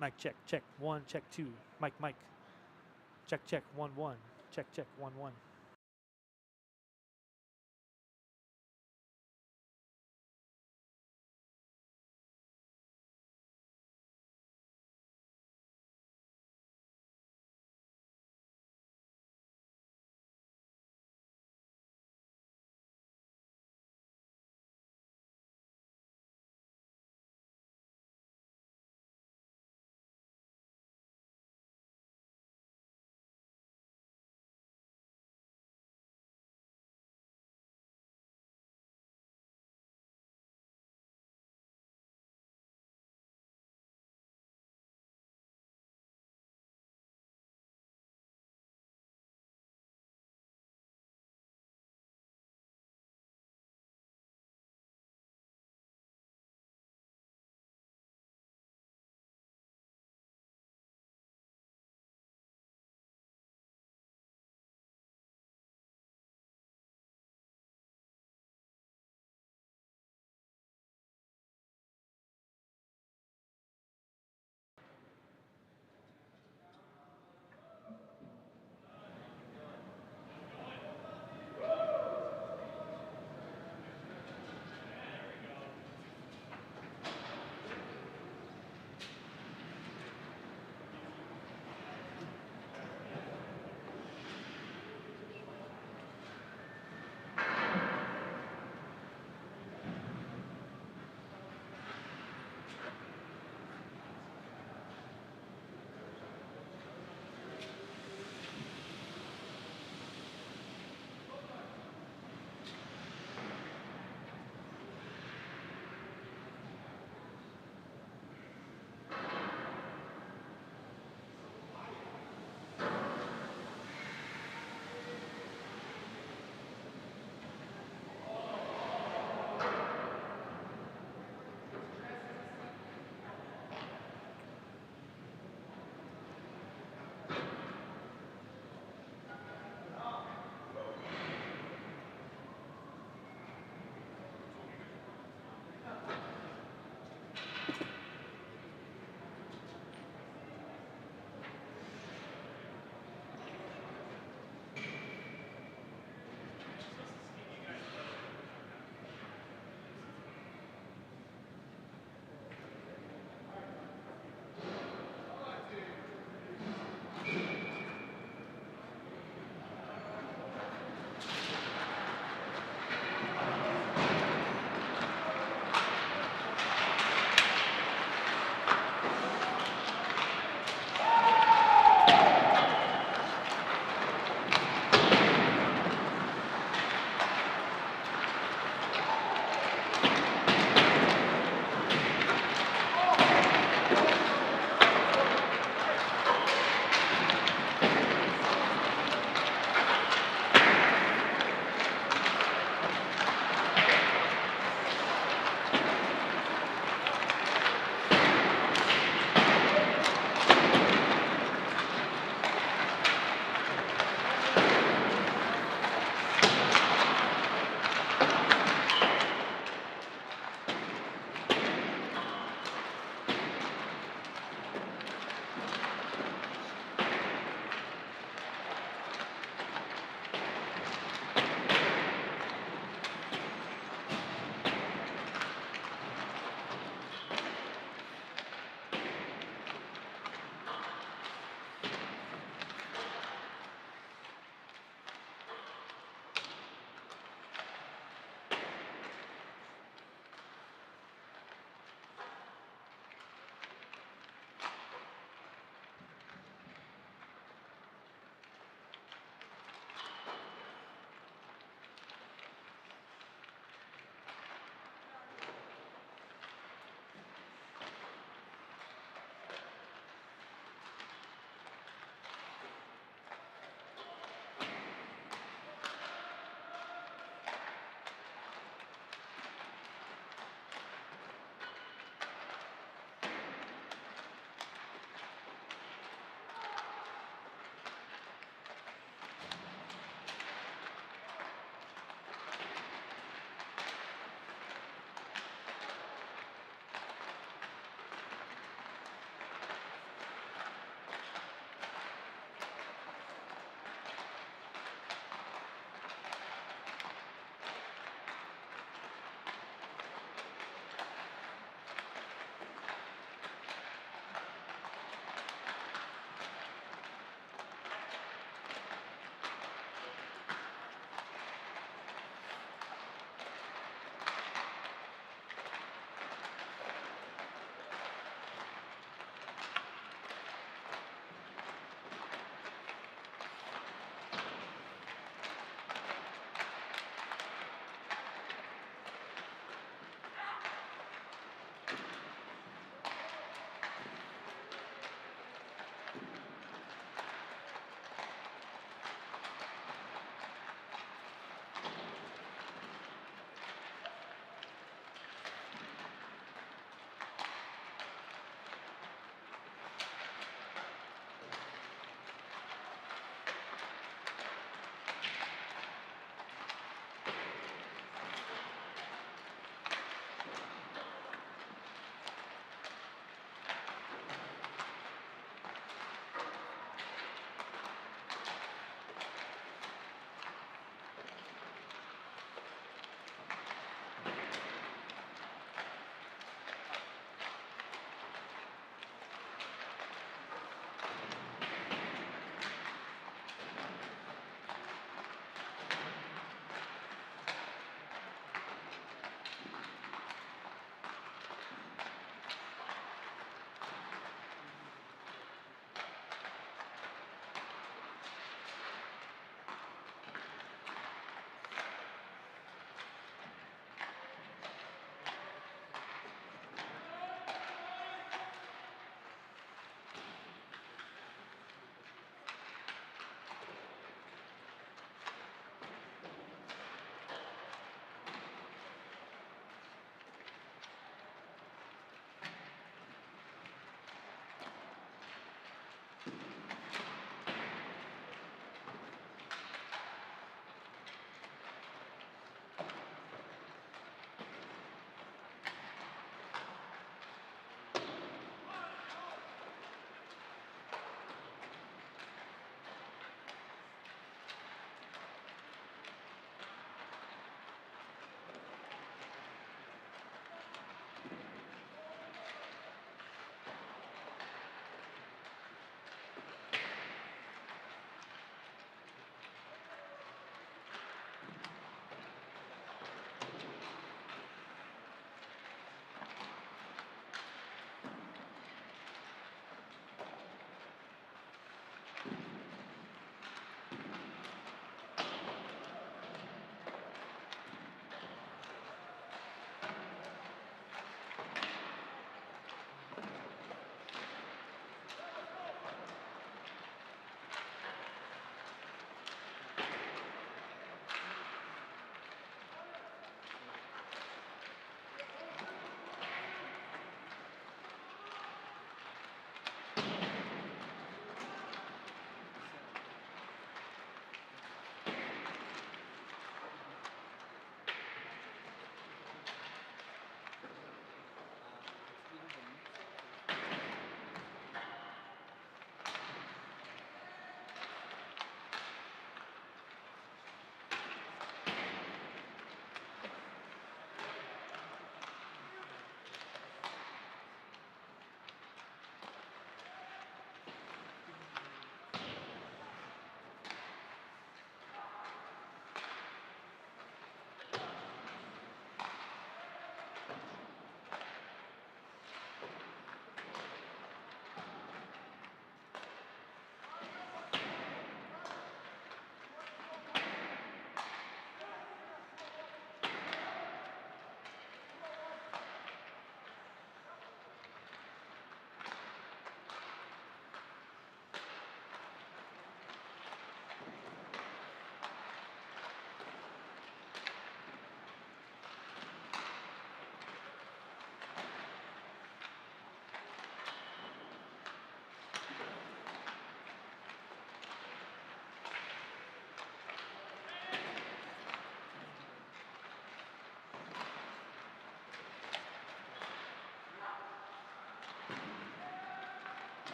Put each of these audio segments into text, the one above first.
Mic check, check 1, check 2. Mic, mic. Check, check 1, 1. Check, check 1, 1.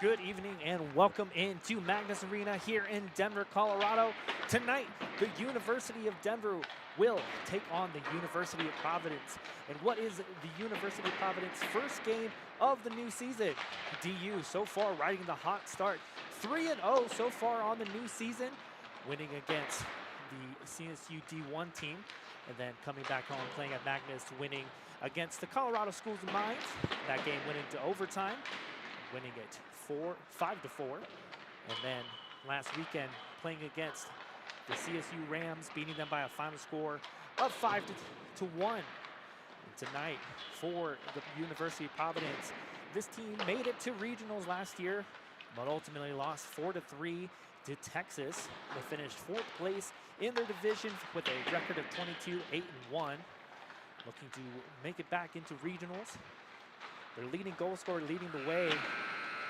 Good evening and welcome into Magnus Arena here in Denver, Colorado. Tonight, the University of Denver will take on the University of Providence. And what is the University of Providence first game of the new season? DU so far riding the hot start. 3-0 so far on the new season, winning against the CSU D1 team. And then coming back home playing at Magnus, winning against the Colorado Schools of Mines. That game went into overtime, winning it 5-4. And then last weekend playing against the CSU Rams, beating them by a final score of 5-1. And tonight for the University of Providence, this team made it to regionals last year, but ultimately lost 4-3 to Texas. They finished 4th place in their division with a record of 22-8-1, looking to make it back into regionals. Their leading goal scorer leading the way,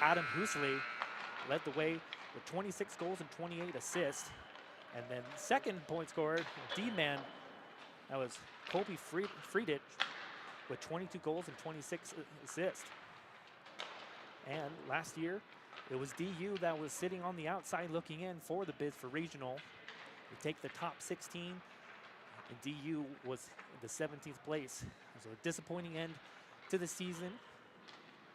Adam Husley, led the way with 26 goals and 28 assists. And then second point scorer, D-man, that was Colby Friedrich with 22 goals and 26 assists. And last year, it was DU that was sitting on the outside looking in for the bid for regional. They take the top 16, and DU was in the 17th place. So a disappointing end to the season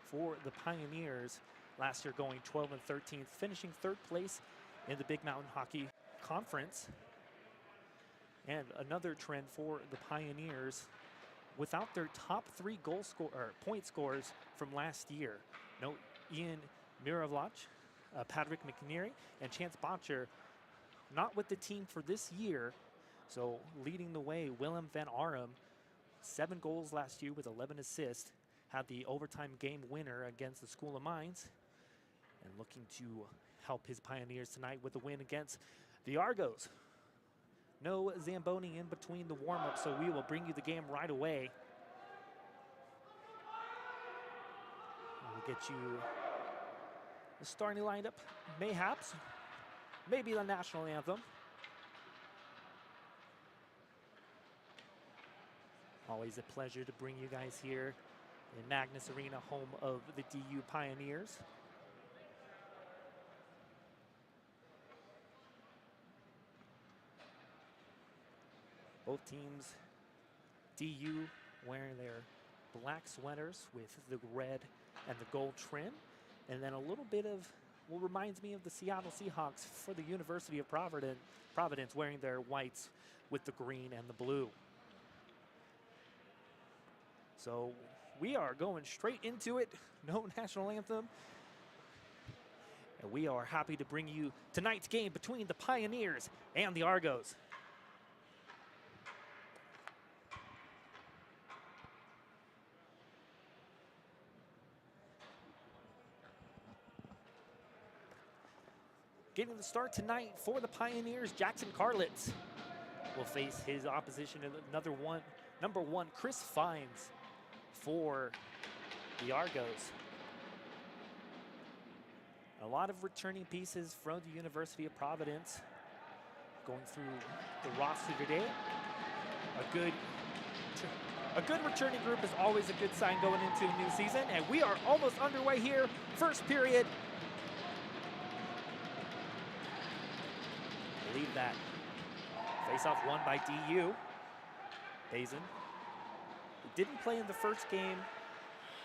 for the Pioneers. Last year going 12 and 13th, finishing 3rd place in the Big Mountain Hockey Conference. And another trend for the Pioneers, without their top 3 point scorers from last year. No Ian Miravlach, Patrick McNeary, and Chance Botcher not with the team for this year. So leading the way, Willem van Arum, 7 goals last year with 11 assists, had the overtime game winner against the School of Mines, and looking to help his Pioneers tonight with a win against the Argos. No Zamboni in between the warm-up, so we will bring you the game right away. We'll get you the starting lineup, mayhaps, maybe the national anthem. Always a pleasure to bring you guys here in Magnus Arena, home of the DU Pioneers. Both teams, DU wearing their black sweaters with the red and the gold trim, and then a little bit of what reminds me of the Seattle Seahawks for the University of Providence wearing their whites with the green and the blue. So we are going straight into it. No national anthem. And we are happy to bring you tonight's game between the Pioneers and the Argos. Getting the start tonight for the Pioneers, Jackson Carlitz will face his opposition in number one, Chris Fines for the Argos. A lot of returning pieces from the University of Providence. Going through the roster today. A good returning group is always a good sign going into a new season, and we are almost underway here. First period. Believe that. Face-off won by DU. Bazin, who didn't play in the first game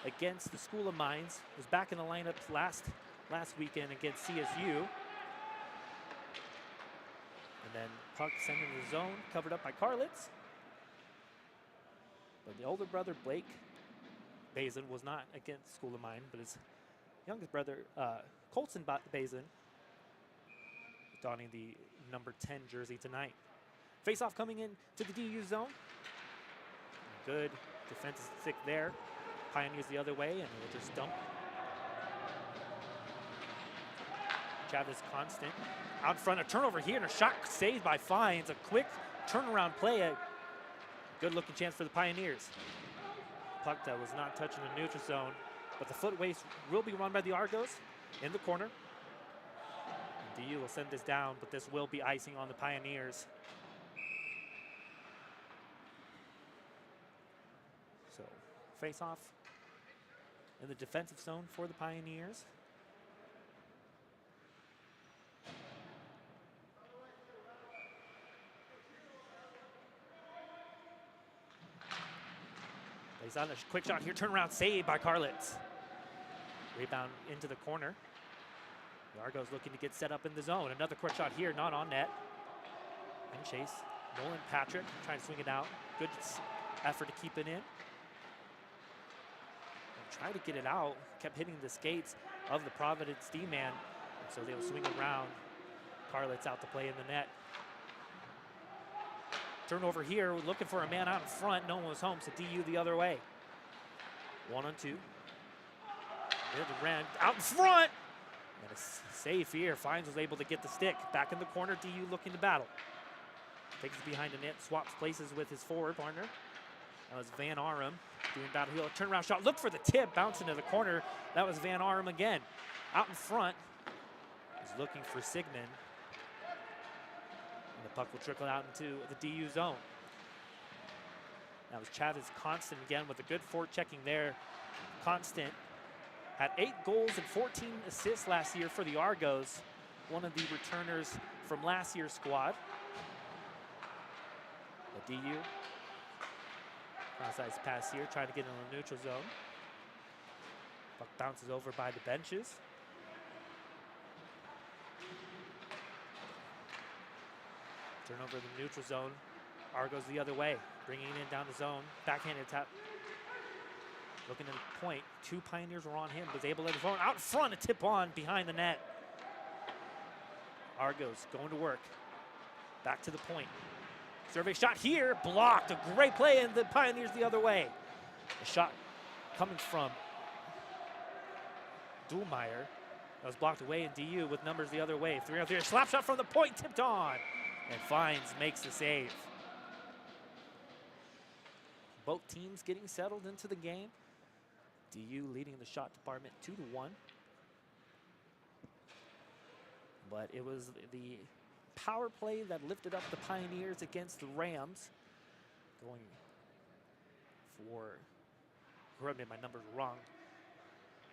against the School of Mines, was back in the lineup last weekend against CSU. And then puck sent into the zone, covered up by Carlitz. But the older brother, Blake Bazin, was not against School of Mines, but his youngest brother, Colson Bazin, donning the number 10 jersey tonight. Face-off coming in to the DU zone. Good defensive stick there. Pioneers the other way, and we'll just dump. Travis Constant out front, a turnover here, and a shot saved by Fines. A quick turnaround play, a good-looking chance for the Pioneers. Puck that was not touching the neutral zone, but the foot waste will be run by the Argos in the corner. DU will send this down, but this will be icing on the Pioneers. So, face-off in the defensive zone for the Pioneers. He's on a quick shot here. Turnaround save by Carlitz. Rebound into the corner. The Argos looking to get set up in the zone. Another quick shot here, not on net. And chase. Nolan Patrick trying to swing it out. Good effort to keep it in. And try to get it out. Kept hitting the skates of the Providence D-man. So they'll swing around. Carlitz out to play in the net. Turnover here, looking for a man out in front. No one was home, so DU the other way. 1-on-2. There's the Ren out in front. And a save here. Fines was able to get the stick. Back in the corner, DU looking to battle. Takes it behind the net, swaps places with his forward partner. That was Van Arum doing battle heel. Turnaround shot, look for the tip, bounce into the corner. That was Van Arum again. Out in front, he's looking for Sigmund. And the puck will trickle out into the DU zone. That was Travis Constant again with a good forechecking there. Constant had 8 goals and 14 assists last year for the Argos. One of the returners from last year's squad. The DU. Cross-ice pass here, trying to get in the neutral zone. Puck bounces over by the benches. Turnover in the neutral zone. Argos the other way, bringing it in down the zone. Backhanded tap. Looking at the point. 2 Pioneers were on him. Was able to let the phone out in front, a tip on behind the net. Argos going to work. Back to the point. Survey shot here, blocked. A great play, and the Pioneers the other way. A shot coming from Duhlmeyer. That was blocked away in DU with numbers the other way. 3-on-3, slap shot from the point, tipped on. And Fines makes the save. Both teams getting settled into the game. DU leading the shot department 2-1. But it was the power play that lifted up the Pioneers against the Rams. Going for, correct me, my numbers are wrong.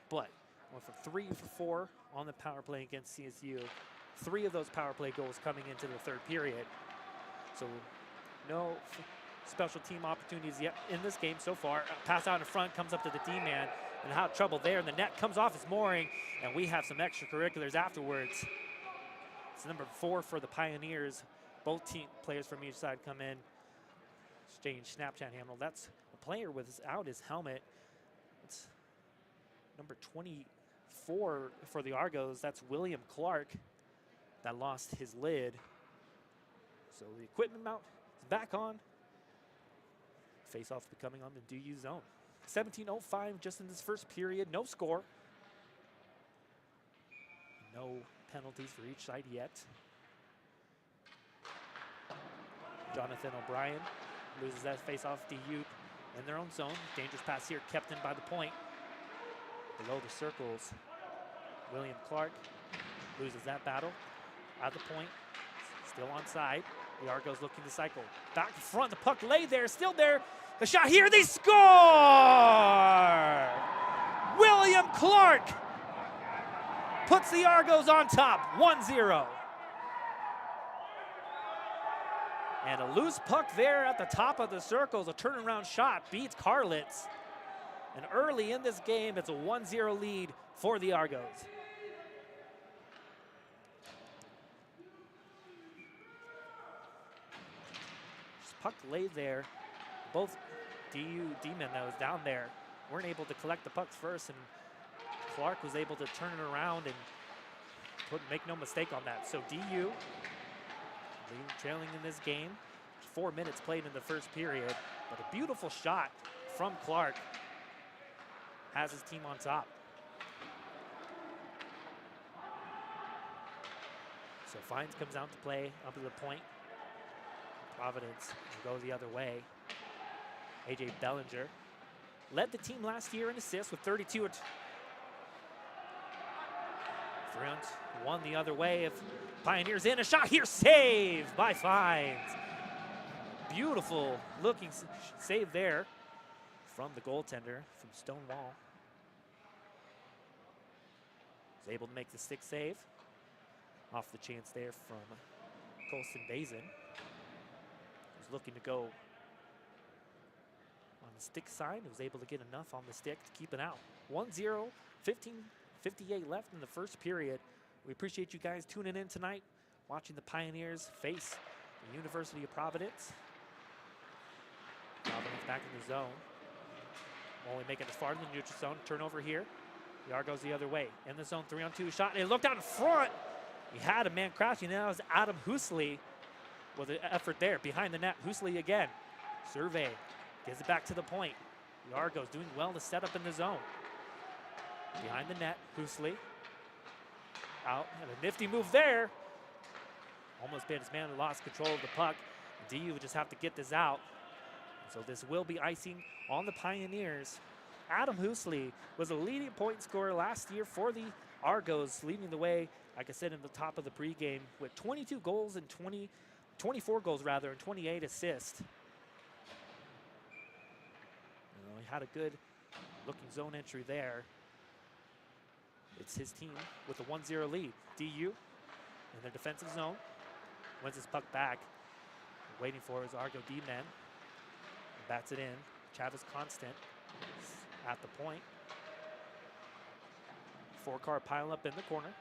But went for 3 for 4 on the power play against CSU. 3 of those power play goals coming into the third period. So no special team opportunities yet in this game so far. Pass out in front, comes up to the D-man, and out trouble there. And the net comes off its mooring, and we have some extracurriculars afterwards. It's number 4 for the Pioneers. Both team players from each side come in. Exchange Snapchat handle. That's a player without his helmet. It's number 24 for the Argos. That's William Clark that lost his lid. So the equipment mount is back on. Face-off becoming on the DU zone. 17:05 just in this first period. No score. No penalties for each side yet. Jonathan O'Brien loses that face-off. DU in their own zone. Dangerous pass here, kept in by the point. Below the circles, William Clark loses that battle. At the point, still onside. The Argos looking to cycle. Back in front, the puck lay there, still there. The shot here, they score! William Clark puts the Argos on top, 1-0. And a loose puck there at the top of the circles. A turnaround shot beats Carlitz. And early in this game, it's a 1-0 lead for the Argos. Puck laid there. Both DU D-men that was down there weren't able to collect the pucks first, and Clark was able to turn it around and make no mistake on that. So DU trailing in this game. 4 minutes played in the first period, but a beautiful shot from Clark has his team on top. So Fines comes out to play up to the point. Providence will go the other way. AJ Bellinger led the team last year in assists with 32. Front won the other way. If Pioneers in, a shot here, saved by Fines. Beautiful looking save there from the goaltender from Stonewall. Was able to make the stick save off the chance there from Colston Bazin. Looking to go on the stick side. He was able to get enough on the stick to keep it out. 1-0, 15:58 left in the first period. We appreciate you guys tuning in tonight, watching the Pioneers face the University of Providence. Providence back in the zone. Only making it as far in the neutral zone. Turnover here. The Argos the other way. In the zone, 3-on-2 shot. And he looked out in front. He had a man crashing. That was Adam Husley with an effort there. Behind the net, Husley again. Survey. Gives it back to the point. The Argos doing well to set up in the zone. Behind the net, Husley. Out. And a nifty move there. Almost been his man who lost control of the puck. DU would just have to get this out. So this will be icing on the Pioneers. Adam Husley was a leading point scorer last year for the Argos, leading the way, like I said, in the top of the pregame with 22 goals and 24 goals rather, and 28 assists. He had a good looking zone entry there. It's his team with a 1-0 lead. DU in their defensive zone. Wins his puck back. Waiting for his Argo D-men. Bats it in. Travis Constant at the point. 4-car pile up in the corner.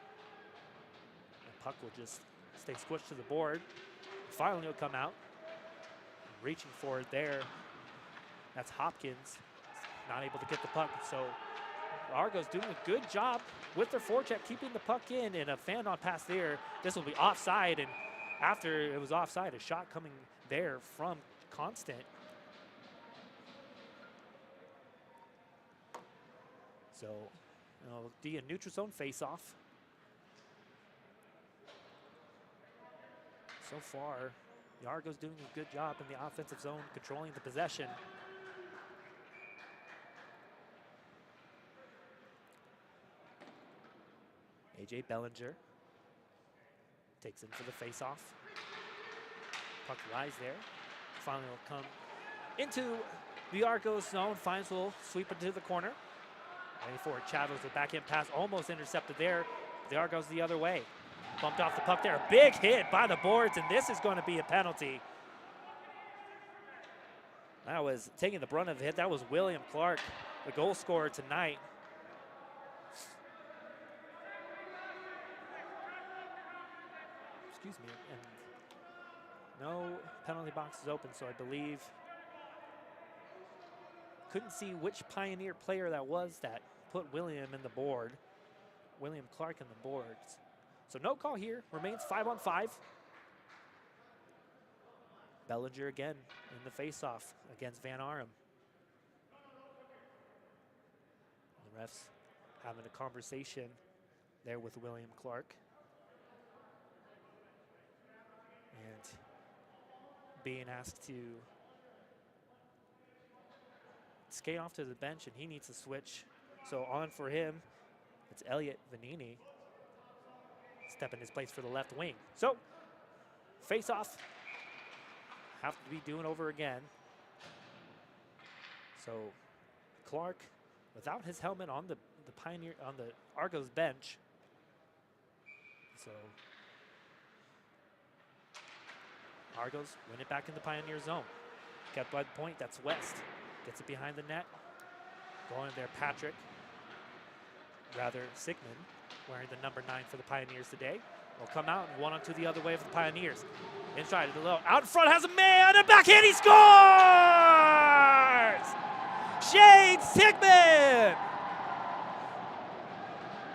The puck will just stay squished to the board. Finally it'll come out. Reaching for it there. That's Hopkins. Not able to get the puck. So Argos doing a good job with their forecheck, keeping the puck in, and a fan on pass there. This will be offside, and after it was offside, a shot coming there from Constant. So, D a neutral zone face-off. So far, the Argos doing a good job in the offensive zone, controlling the possession. AJ Bellinger takes in for the face-off. Puck lies there. Finally will come into the Argos zone. Fines will sweep it to the corner. Waiting for it. Chavez, the backhand pass almost intercepted there. The Argos the other way. Bumped off the puck there. A big hit by the boards, and this is going to be a penalty. That was taking the brunt of the hit. That was William Clark, the goal scorer tonight. Excuse me. And no penalty box is open, so I believe. Couldn't see which Pioneer player that was that put William in the board. William Clark in the boards. So no call here. Remains 5-on-5. Bellinger again in the face-off against Van Arum. The refs having a conversation there with William Clark. And being asked to skate off to the bench, and he needs to switch. So on for him, it's Elliot Vanini. Step in his place for the left wing. So, face off. Have to be doing over again. So, Clark, without his helmet on the Argos bench. So, Argos win it back in the Pioneer zone. Kept by the point, that's West. Gets it behind the net. Going there, Patrick. Rather, Sigmund, wearing the number 9 for the Pioneers today. Will come out and 1-on-2 the other way for the Pioneers. Inside to the low. Out in front has a man. A backhand, he scores! Shane Sigmund!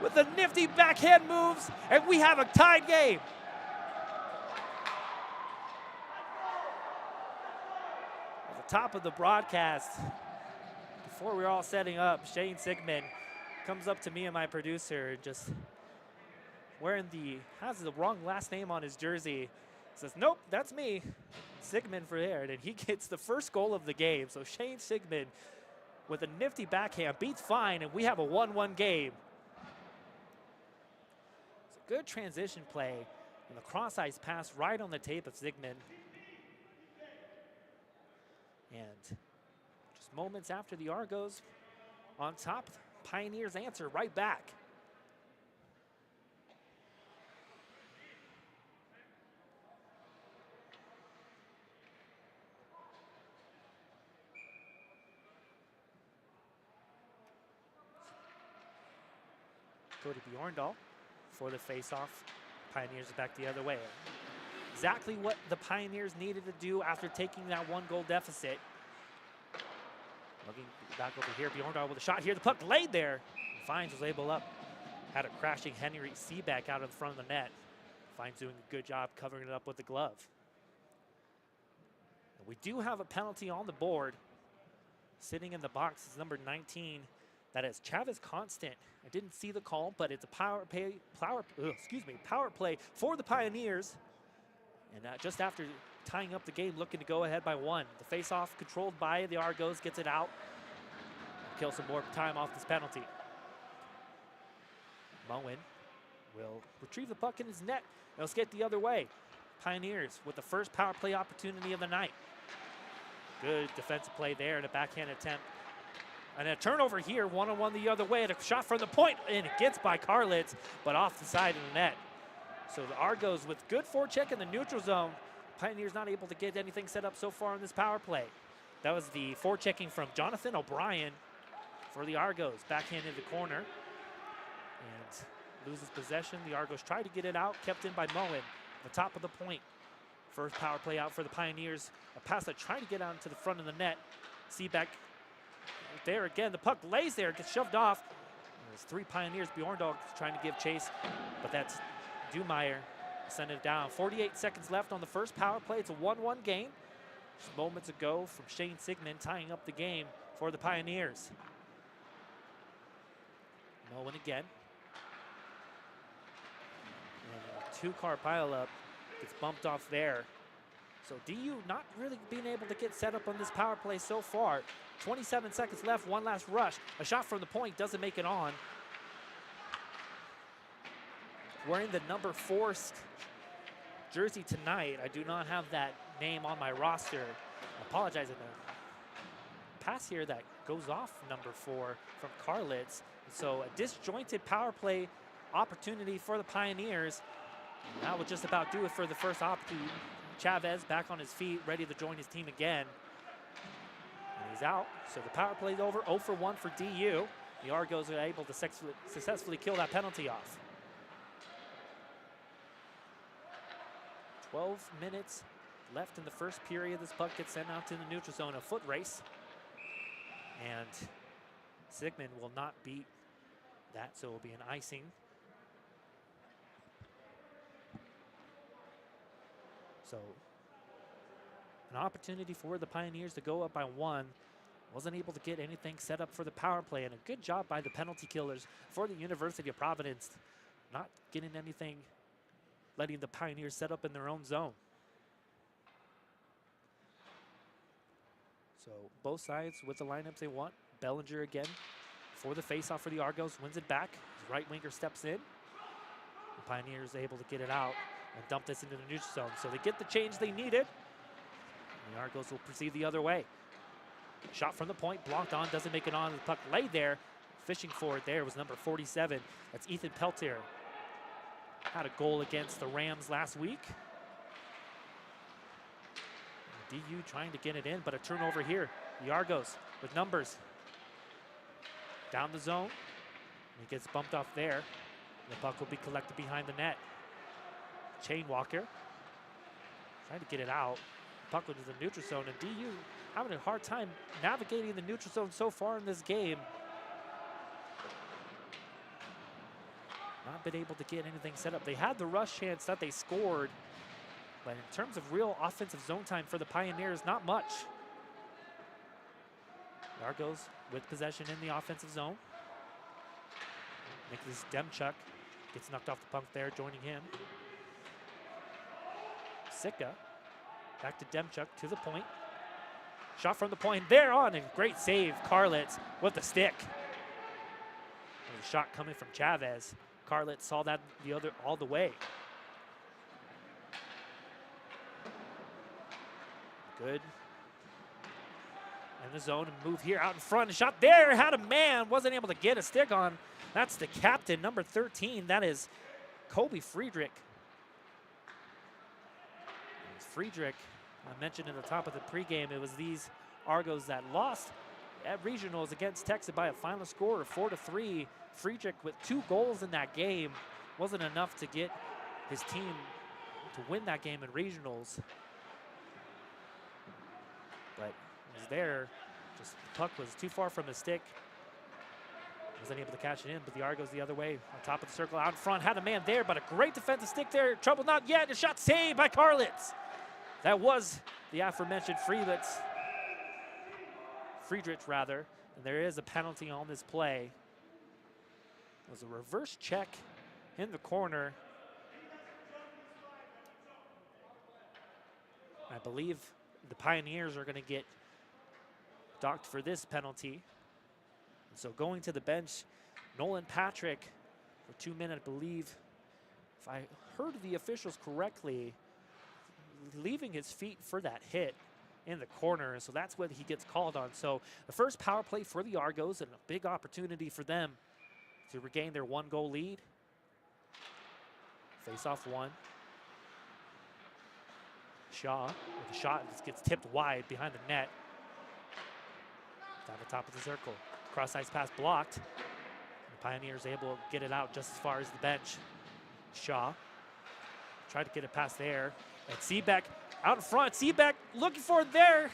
With the nifty backhand moves, and we have a tied game. At the top of the broadcast, before we were all setting up, Shane Sigmund comes up to me and my producer, just wearing has the wrong last name on his jersey. Says, nope, that's me, Sigmund for there. And he gets the first goal of the game. So Shane Sigmund with a nifty backhand beats Fine, and we have a 1-1 game. It's a good transition play, and the cross-ice pass right on the tape of Sigmund. And just moments after the Argos on top, Pioneers answer right back. Cody Bjorndal for the face-off. Pioneers are back the other way. Exactly what the Pioneers needed to do after taking that 1-goal deficit. Looking back over here, Bjorndal with a shot here. The puck laid there. Fines was able up. Had a crashing Henry Seaback out in front of the net. Fines doing a good job covering it up with the glove. And we do have a penalty on the board. Sitting in the box is number 19. That is Chavez Constant. I didn't see the call, but it's a power play for the Pioneers. And just after tying up the game, looking to go ahead by 1. The face-off controlled by the Argos, gets it out. Kill some more time off this penalty. Moen will retrieve the puck in his net. Let's get the other way. Pioneers with the first power play opportunity of the night. Good defensive play there and a backhand attempt. And a turnover here, one-on-one the other way, and a shot from the point, and it gets by Karlitz, but off the side of the net. So the Argos with good forecheck in the neutral zone. Pioneers not able to get anything set up so far in this power play. That was the forechecking from Jonathan O'Brien for the Argos. Backhand in the corner. And loses possession. The Argos try to get it out, kept in by Moen. The top of the point. First power play out for the Pioneers. A pass that tried to get out to the front of the net. Seaback there again. The puck lays there, gets shoved off. There's 3 Pioneers. Bjorndal trying to give chase, but that's Dumeyer sent it down. 48 seconds left on the first power play. It's a 1-1 game. Just moments ago from Shane Sigmund tying up the game for the Pioneers. Moen again. And a 2-car pileup gets bumped off there. So DU not really being able to get set up on this power play so far. 27 seconds left, one last rush. A shot from the point doesn't make it on. Wearing the number 4 jersey tonight. I do not have that name on my roster. I apologize in the pass here that goes off number 4 from Karlitz. So a disjointed power play opportunity for the Pioneers. And that would just about do it for the first opportunity. Chavez back on his feet, ready to join his team again. And he's out, so the power play's over. 0 for 1 for DU. The Argos are able to successfully kill that penalty off. 12 minutes left in the first period. This puck gets sent out to the neutral zone, a foot race. And Sigmund will not beat that, so it will be an icing. So an opportunity for the Pioneers to go up by 1. Wasn't able to get anything set up for the power play, and a good job by the penalty killers for the University of Providence. Not getting anything, letting the Pioneers set up in their own zone. So both sides with the lineups they want. Bellinger again for the faceoff for the Argos, wins it back. His right winger steps in. The Pioneers able to get it out and dump this into the neutral zone. So they get the change they needed. And the Argos will proceed the other way. Shot from the point, blocked on, doesn't make it on. The puck laid there. Fishing for it there was number 47. That's Ethan Peltier. Had a goal against the Rams last week. And DU trying to get it in, but a turnover here. The Argos with numbers. Down the zone. And it gets bumped off there. The puck will be collected behind the net. Chain Walker trying to get it out. Puck into the neutral zone, and DU having a hard time navigating the neutral zone so far in this game. Not been able to get anything set up. They had the rush chance that they scored, but in terms of real offensive zone time for the Pioneers, not much. The Argos with possession in the offensive zone. Nicholas Demchuk gets knocked off the puck there, joining him. Sika, back to Demchuk, to the point. Shot from the point, there on, and great save, Karlitz with the stick. There's a shot coming from Chavez. Karlitz saw that all the way. Good. In the zone, and move here out in front. A shot there, had a man, wasn't able to get a stick on. That's the captain, number 13. That is Kobe Friedrich. Friedrich, I mentioned in the top of the pregame, it was these Argos that lost at regionals against Texas by a final score of 4-3. Friedrich with 2 goals in that game wasn't enough to get his team to win that game in regionals. But he was there, just the puck was too far from the stick. Wasn't able to catch it in, but the Argos the other way, on top of the circle, out in front, had a man there, but a great defensive stick there. Trouble not yet, a shot saved by Karlitz. That was the aforementioned Friedrich, and there is a penalty on this play. It was a reverse check in the corner. I believe the Pioneers are going to get docked for this penalty. And so going to the bench, Nolan Patrick for 2 minutes, I believe, if I heard the officials correctly, leaving his feet for that hit in the corner. So that's what he gets called on. So the first power play for the Argos, and a big opportunity for them to regain their 1-goal lead. Face off one. Shaw with a shot, just gets tipped wide behind the net. Down the top of the circle. Cross ice pass blocked. The Pioneers able to get it out just as far as the bench. Shaw tried to get it past there. And Seebeck out in front. Seebeck looking for it there.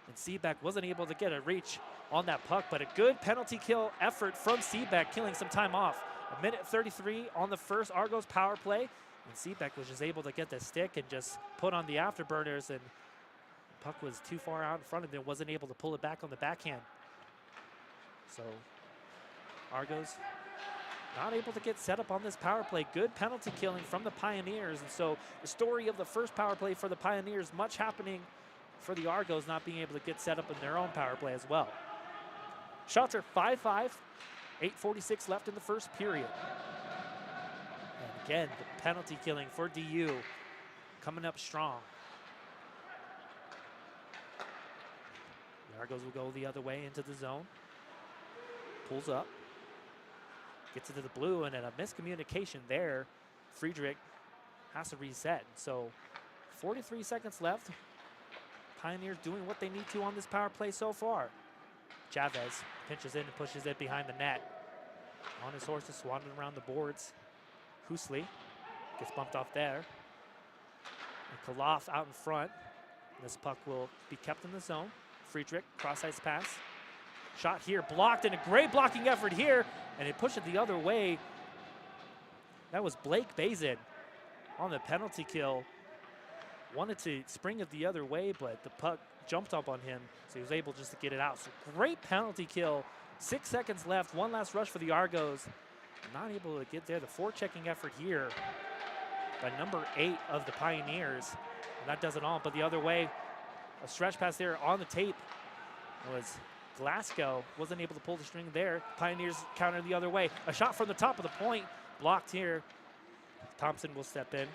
And Seebeck wasn't able to get a reach on that puck, but a good penalty kill effort from Seebeck, killing some time off. 1:33 on the first Argos power play. And Seebeck was just able to get the stick and just put on the afterburners, and the puck was too far out in front of him, wasn't able to pull it back on the backhand. So Argos not able to get set up on this power play. Good penalty killing from the Pioneers. And so the story of the first power play for the Pioneers, much happening for the Argos not being able to get set up in their own power play as well. Shots are 5-5, 8:46 left in the first period. And again, the penalty killing for DU coming up strong. The Argos will go the other way into the zone. Pulls up. Gets into the blue, and then a miscommunication there. Friedrich has to reset. So 43 seconds left. Pioneers doing what they need to on this power play so far. Chavez pinches in and pushes it behind the net. On his horse, is swanning around the boards. Husley gets bumped off there. And Koloff out in front. This puck will be kept in the zone. Friedrich, cross ice pass. Shot here, blocked, and a great blocking effort here, and it pushed it the other way. That was Blake Bazin on the penalty kill. Wanted to spring it the other way, but the puck jumped up on him, so he was able just to get it out. So great penalty kill. 6 seconds left, one last rush for the Argos. Not able to get there. The forechecking effort here by number 8 of the Pioneers. And that does it all, but the other way, a stretch pass there on the tape was Glasgow. Wasn't able to pull the string there. Pioneers counter the other way. A shot from the top of the point, blocked here. Thompson will step in.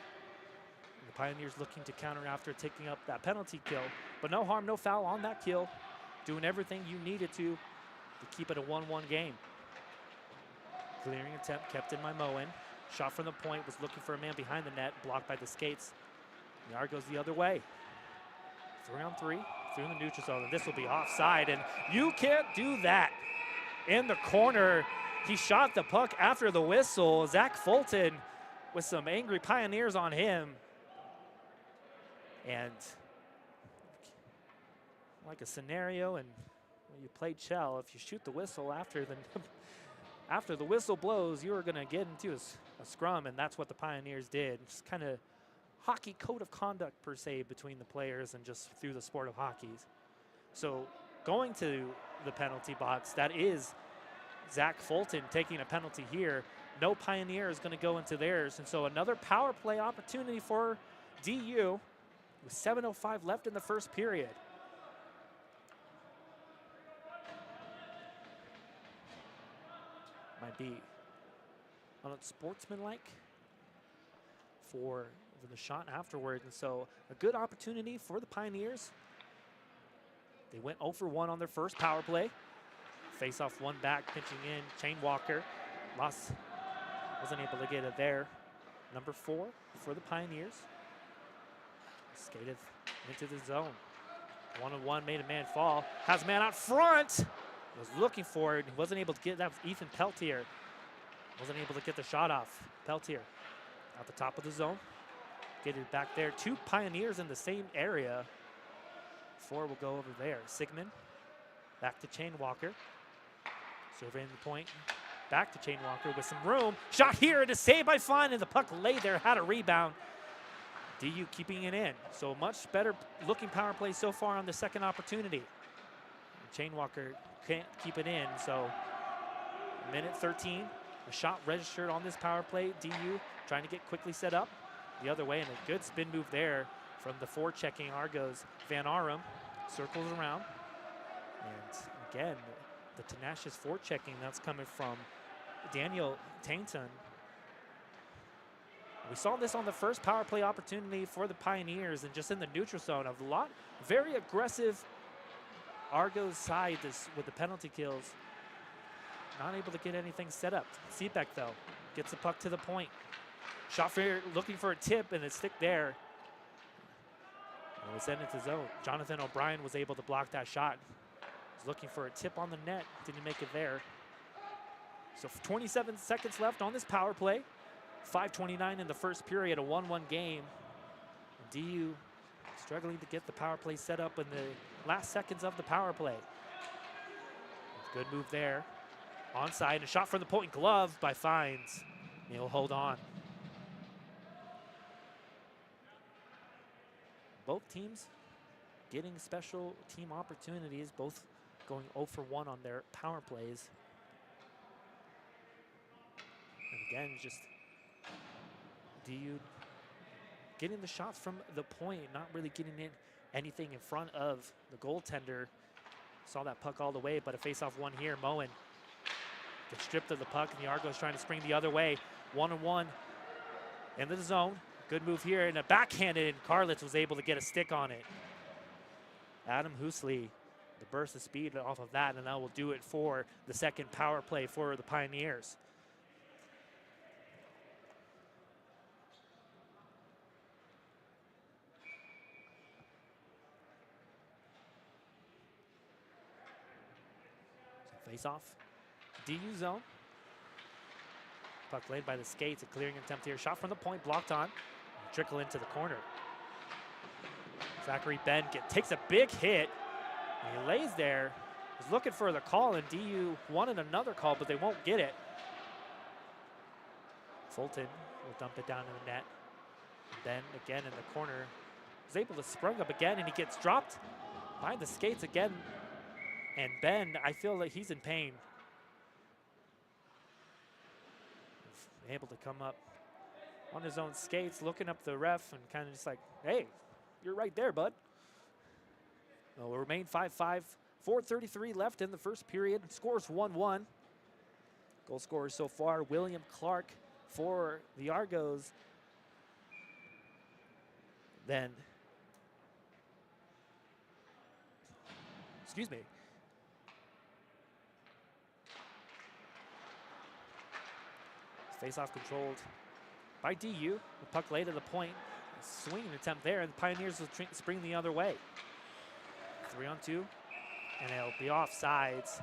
The Pioneers looking to counter after taking up that penalty kill. But no harm, no foul on that kill. Doing everything you needed to keep it a 1-1 game. Clearing attempt kept in by Moen. Shot from the point, was looking for a man behind the net, blocked by the skates. The Argos the other way. 3-on-3 through the neutral zone, and this will be offside, and you can't do that. In the corner, he shot the puck after the whistle. Zach Fulton with some angry Pioneers on him. And like a scenario, and when you play Chell, if you shoot the whistle after the whistle blows, you are going to get into a scrum, and that's what the Pioneers did. Just kind of hockey code of conduct per se between the players and just through the sport of hockey. So going to the penalty box, that is Zach Fulton taking a penalty here. No Pioneer is going to go into theirs, and so another power play opportunity for DU with 7:05 left in the first period. Might be unsportsmanlike for the shot afterward, and so a good opportunity for the Pioneers. They went 0 for 1 on their first power play. Face off one back, pinching in, Shane Walker. Wasn't able to get it there. Number 4 for the Pioneers. Skated into the zone. 1-on-1, made a man fall. Has a man out front. Was looking for it. He wasn't able to get that. Was Ethan Peltier. Wasn't able to get the shot off. Peltier at the top of the zone. Get it back there. 2 Pioneers in the same area. 4 will go over there. Sigmund back to Chain Walker. Surveying the point. Back to Chain Walker with some room. Shot here. It is saved by Fine, and the puck lay there. Had a rebound. DU keeping it in. So much better looking power play so far on the second opportunity. Chain Walker can't keep it in. So minute 13. A shot registered on this power play. DU trying to get quickly set up the other way, and a good spin move there from the forechecking Argos. Van Arum circles around. And again, the tenacious forechecking that's coming from Daniel Tainton. We saw this on the first power play opportunity for the Pioneers, and just in the neutral zone, a lot, very aggressive Argos side with the penalty kills. Not able to get anything set up. Seebeck, though, gets the puck to the point. Shot for, looking for a tip, and a stick there. It was sent into zone. Jonathan O'Brien was able to block that shot. Was looking for a tip on the net. Didn't make it there. So 27 seconds left on this power play. 5:29 in the first period, a 1-1 game. DU struggling to get the power play set up in the last seconds of the power play. Good move there. Onside, a shot from the point, glove by Fines. He'll hold on. Both teams getting special team opportunities, both going 0 for 1 on their power plays. And again, just DU getting the shots from the point, not really getting in anything in front of the goaltender. Saw that puck all the way, but a face-off one here. Moen gets stripped of the puck, and the Argos trying to spring the other way. 1-on-1 into the zone. Good move here, and a backhanded, and Karlitz was able to get a stick on it. Adam Housley, the burst of speed off of that, and that will do it for the second power play for the Pioneers. Face off. DU zone. Puck laid by the skates. A clearing attempt here. Shot from the point. Blocked on. Trickle into the corner. Zachary Ben takes a big hit. He lays there. He's looking for the call, and DU wanted another call, but they won't get it. Fulton will dump it down in the net. Ben again in the corner. He's able to spring up again, and he gets dropped by the skates again. And Ben, I feel like he's in pain. He's able to come up on his own skates, looking up the ref and kind of just like, hey, you're right there, bud. We'll remain 5-5. 4:33 left in the first period. Scores 1-1. Goal scorers so far, William Clark for the Argos. Then, excuse me. Face-off controlled by DU. The puck laid to the point. Swinging attempt there, and the Pioneers will spring the other way. 3-on-2, and it'll be offsides.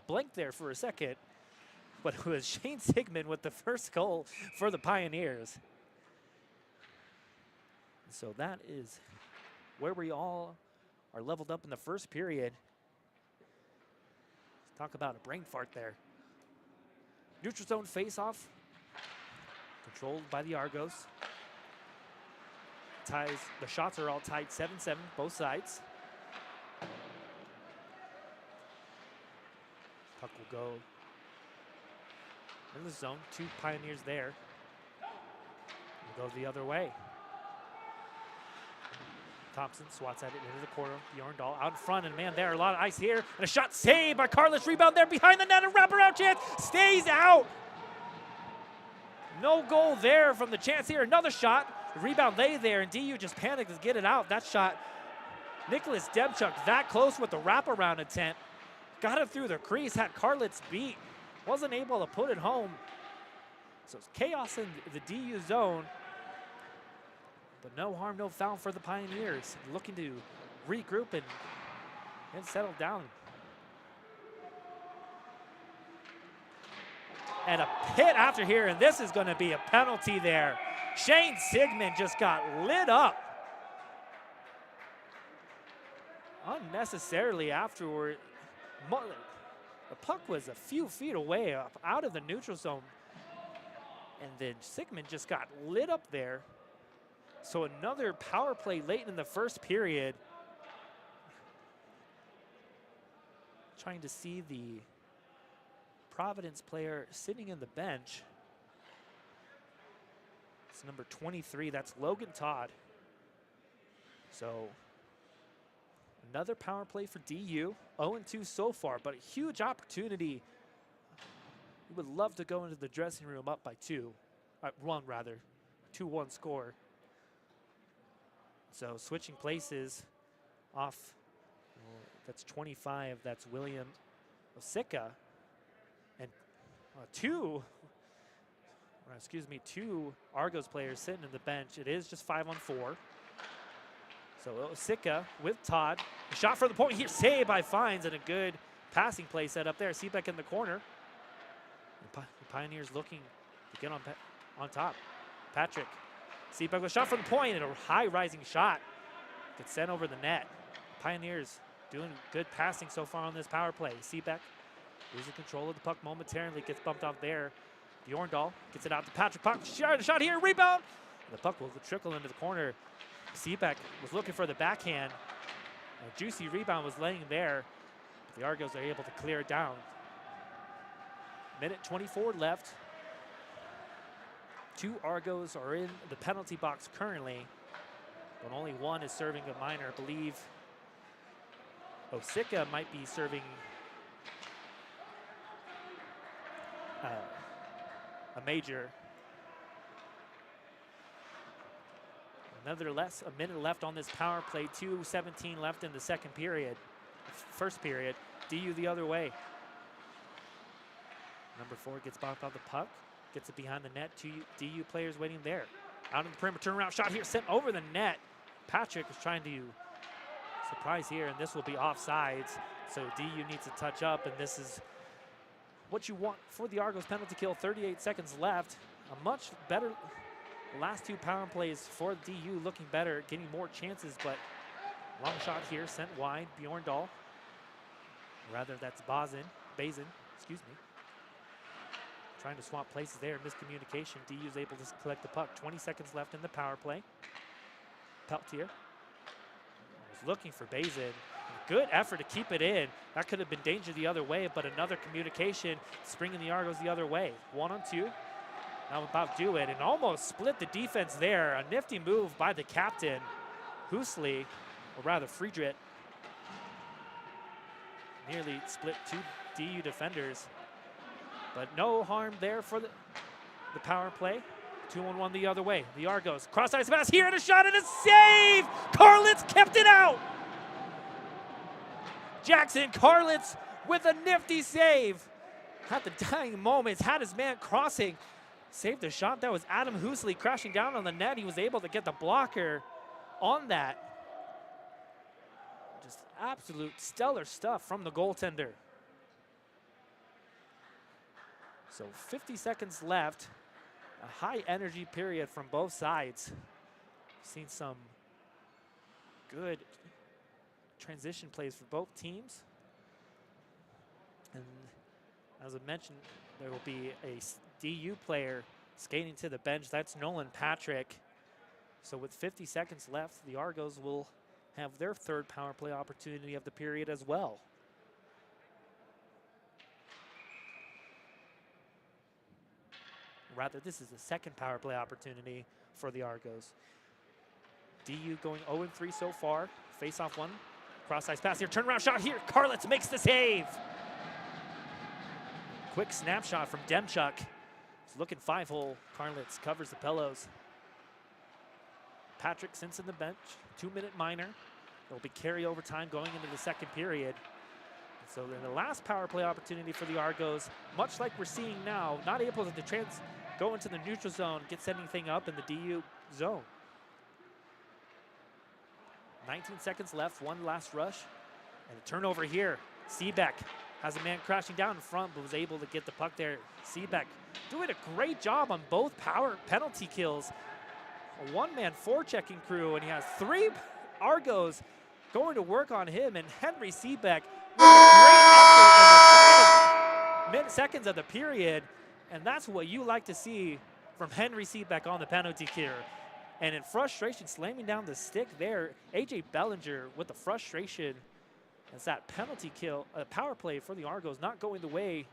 Blinked there for a second, but it was Shane Sigmund with the first goal for the Pioneers. So that is where we all are leveled up in the first period. Talk about a brain fart there. Neutral zone face-off. Controlled by the Argos. Ties, the shots are all tied 7-7, both sides. Puck will go in the zone. 2 Pioneers there. We'll go the other way. Thompson swats at it into the corner. Bjorndal out in front, and man, there a lot of ice here. And a shot saved by Carlos. Rebound there behind the net, and wraparound chance stays out. No goal there from the chance here. Another shot. The rebound lay there, and DU just panicked to get it out. That shot, Nicholas Demchuk that close with the wraparound attempt. Got it through the crease, had Karlitz beat. Wasn't able to put it home. So it's chaos in the DU zone. But no harm, no foul for the Pioneers. Looking to regroup and settle down. And a hit after here, and this is going to be a penalty there. Shane Sigmund just got lit up unnecessarily afterward. The puck was a few feet away, up out of the neutral zone. And then Sigmund just got lit up there. So another power play late in the first period. Trying to see the Providence player sitting in the bench. It's number 23, that's Logan Todd. So another power play for DU, 0-2 so far, but a huge opportunity. We would love to go into the dressing room up by 1 rather, 2-1 score. So switching places off, that's 25, that's William Osika. And two Argos players sitting in the bench. It is just 5-on-4. So Osika with Todd. A shot for the point here, saved by Fines, and a good passing play set up there. Seebeck in the corner. The Pioneers looking to get on top. Patrick. Seebeck with a shot from the point, and a high rising shot gets sent over the net. Pioneers doing good passing so far on this power play. Seebeck losing control of the puck momentarily, gets bumped off there. Bjorndal gets it out to Patrick. Puck shot here, rebound. And the puck will trickle into the corner. Seebeck was looking for the backhand. A juicy rebound was laying there. The Argos are able to clear it down. Minute 24 left. 2 Argos are in the penalty box currently, but only one is serving a minor. I believe Osika might be serving a major. A minute left on this power play. 2:17 left in the first period. DU the other way. Number 4 gets bopped off the puck, gets it behind the net. 2 DU players waiting there. Out in the perimeter, turnaround shot here, sent over the net. Patrick was trying to surprise here, and this will be offsides. So DU needs to touch up, and this is what you want for the Argos penalty kill. 38 seconds left. A much better last 2 power plays for DU, looking better, getting more chances, but long shot here sent wide. Bjorndal, rather that's Bazin, excuse me. Trying to swap places there, miscommunication. DU's able to collect the puck. 20 seconds left in the power play. Peltier was looking for Bazin. Good effort to keep it in. That could have been danger the other way, but another communication springing the Argos the other way. 1-on-2. Now about to do it, and almost split the defense there. A nifty move by the captain, Husley, or rather Friedrich. Nearly split 2 DU defenders. But no harm there for the power play. 2-on-1 the other way. The Argos. Cross-ice pass here and a shot and a save! Carlitz kept it out! Jackson Carlitz with a nifty save. At the dying moments, had his man crossing. Saved the shot. That was Adam Husley crashing down on the net. He was able to get the blocker on that. Just absolute stellar stuff from the goaltender. So 50 seconds left. A high energy period from both sides. Seen some good transition plays for both teams. And as I mentioned, there will be a DU player skating to the bench. That's Nolan Patrick. So with 50 seconds left, the Argos will have their 3rd power play opportunity of the period as well. Rather, this is the 2nd power play opportunity for the Argos. DU going 0-3 so far. Face-off 1. Cross-ice pass here. Turnaround shot here. Carlitz makes the save. Quick snapshot from Demchuk. He's looking 5-hole. Carlitz covers the pillows. Patrick since in the bench. 2-minute minor. There'll be carryover time going into the 2nd period. So in the last power play opportunity for the Argos, much like we're seeing now, not able to go into the neutral zone, get anything up in the DU zone. 19 seconds left, one last rush. And a turnover here. Seebeck has a man crashing down in front, but was able to get the puck there. Seebeck doing a great job on both power penalty kills. A one-man forechecking crew, and he has 3 Argos going to work on him. And Henry Seebeck with a great effort in the final seconds of the period. And that's what you like to see from Henry Seebeck on the penalty kill. And in frustration, slamming down the stick there, AJ Bellinger with the frustration. As that penalty kill, power play for the Argos not going the way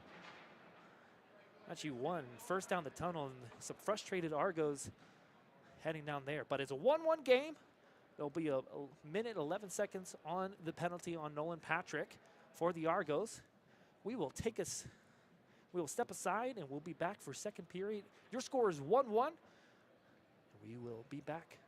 actually won. First down the tunnel, and some frustrated Argos heading down there. But it's a 1-1 game. There'll be a minute, 11 seconds on the penalty on Nolan Patrick for the Argos. We will step aside, and we'll be back for second period. Your score is 1-1. We will be back.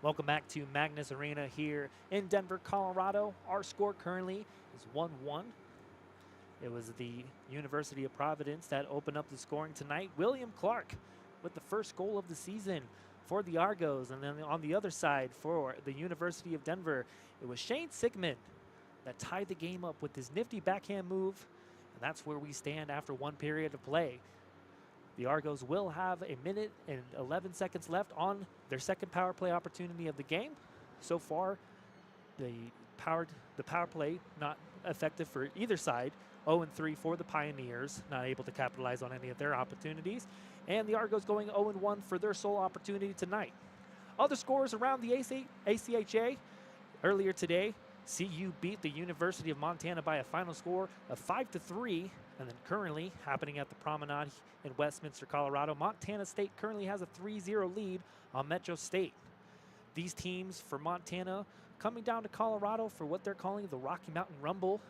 Welcome back to Magnus Arena here in Denver, Colorado. Our score currently is 1-1. It was the University of Providence that opened up the scoring tonight. William Clark with the first goal of the season for the Argos. And then on the other side for the University of Denver, it was Shane Sigmund that tied the game up with his nifty backhand move. And that's where we stand after one period of play. The Argos will have a minute and 11 seconds left on their second power play opportunity of the game. So far, the power play not effective for either side. 0-3 for the Pioneers, not able to capitalize on any of their opportunities. And the Argos going 0-1 for their sole opportunity tonight. Other scores around the ACHA earlier today. CU beat the University of Montana by a final score of 5-3, and then currently happening at the Promenade in Westminster, Colorado, Montana State currently has a 3-0 lead on Metro State. These teams for Montana coming down to Colorado for what they're calling the Rocky Mountain Rumble.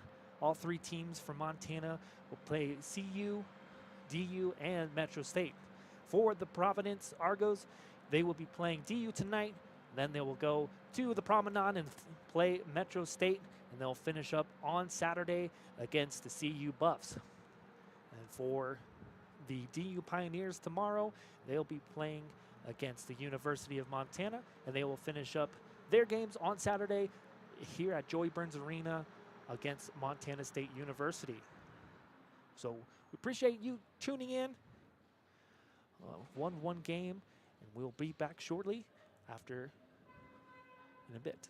All three teams from Montana will play CU, DU, and Metro State. For the Providence Argos, they will be playing DU tonight. Then they will go to the Promenade and play Metro State, and they'll finish up on Saturday against the CU Buffs. And for the DU Pioneers tomorrow, they'll be playing against the University of Montana, and they will finish up their games on Saturday here at Joey Burns Arena against Montana State University. So we appreciate you tuning in. 1-1 game, and we'll be back shortly after in a bit.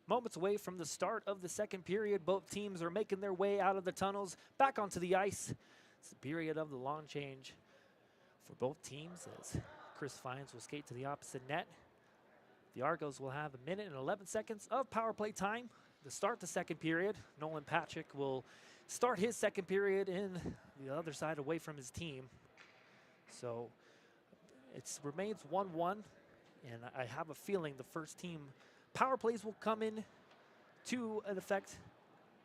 Moments away from the start of the second period, both teams are making their way out of the tunnels, back onto the ice. It's the period of the long change for both teams as Chris Fines will skate to the opposite net. The Argos will have 1 minute and 11 seconds of power play time to start the second period. Nolan Patrick will start his second period in the other side away from his team. So it remains 1-1, and I have a feeling the first team power plays will come in to an effect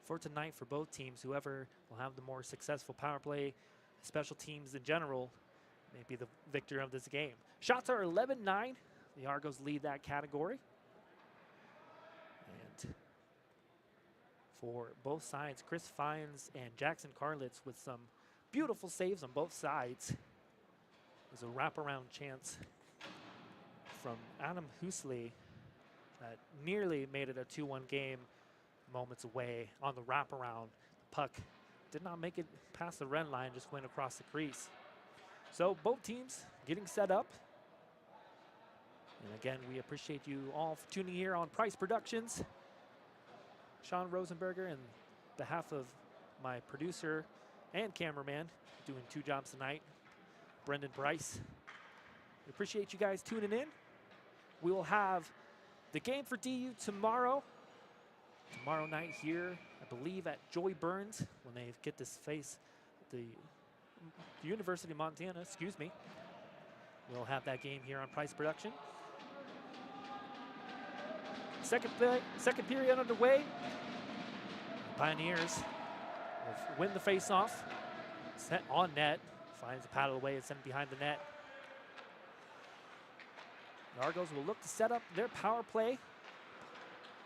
for tonight for both teams. Whoever will have the more successful power play, special teams in general, may be the victor of this game. Shots are 11-9. The Argos lead that category. And for both sides, Chris Fines and Jackson Carlitz with some beautiful saves on both sides. There's a wraparound chance from Adam Husley that nearly made it a 2-1 game moments away on the wraparound. The puck did not make it past the red line, just went across the crease. So both teams getting set up. And again, we appreciate you all for tuning here on Price Productions. Sean Rosenberger, and behalf of my producer and cameraman, doing 2 jobs tonight, Brendan Bryce. We appreciate you guys tuning in. We will have the game for DU tomorrow night here, I believe at Joy Burns, when they get to face the University of Montana, excuse me. We'll have that game here on Price Production. Second period underway. Pioneers will win the face-off. Set on net. Finds a paddle away and sent behind the net. The Argos will look to set up their power play.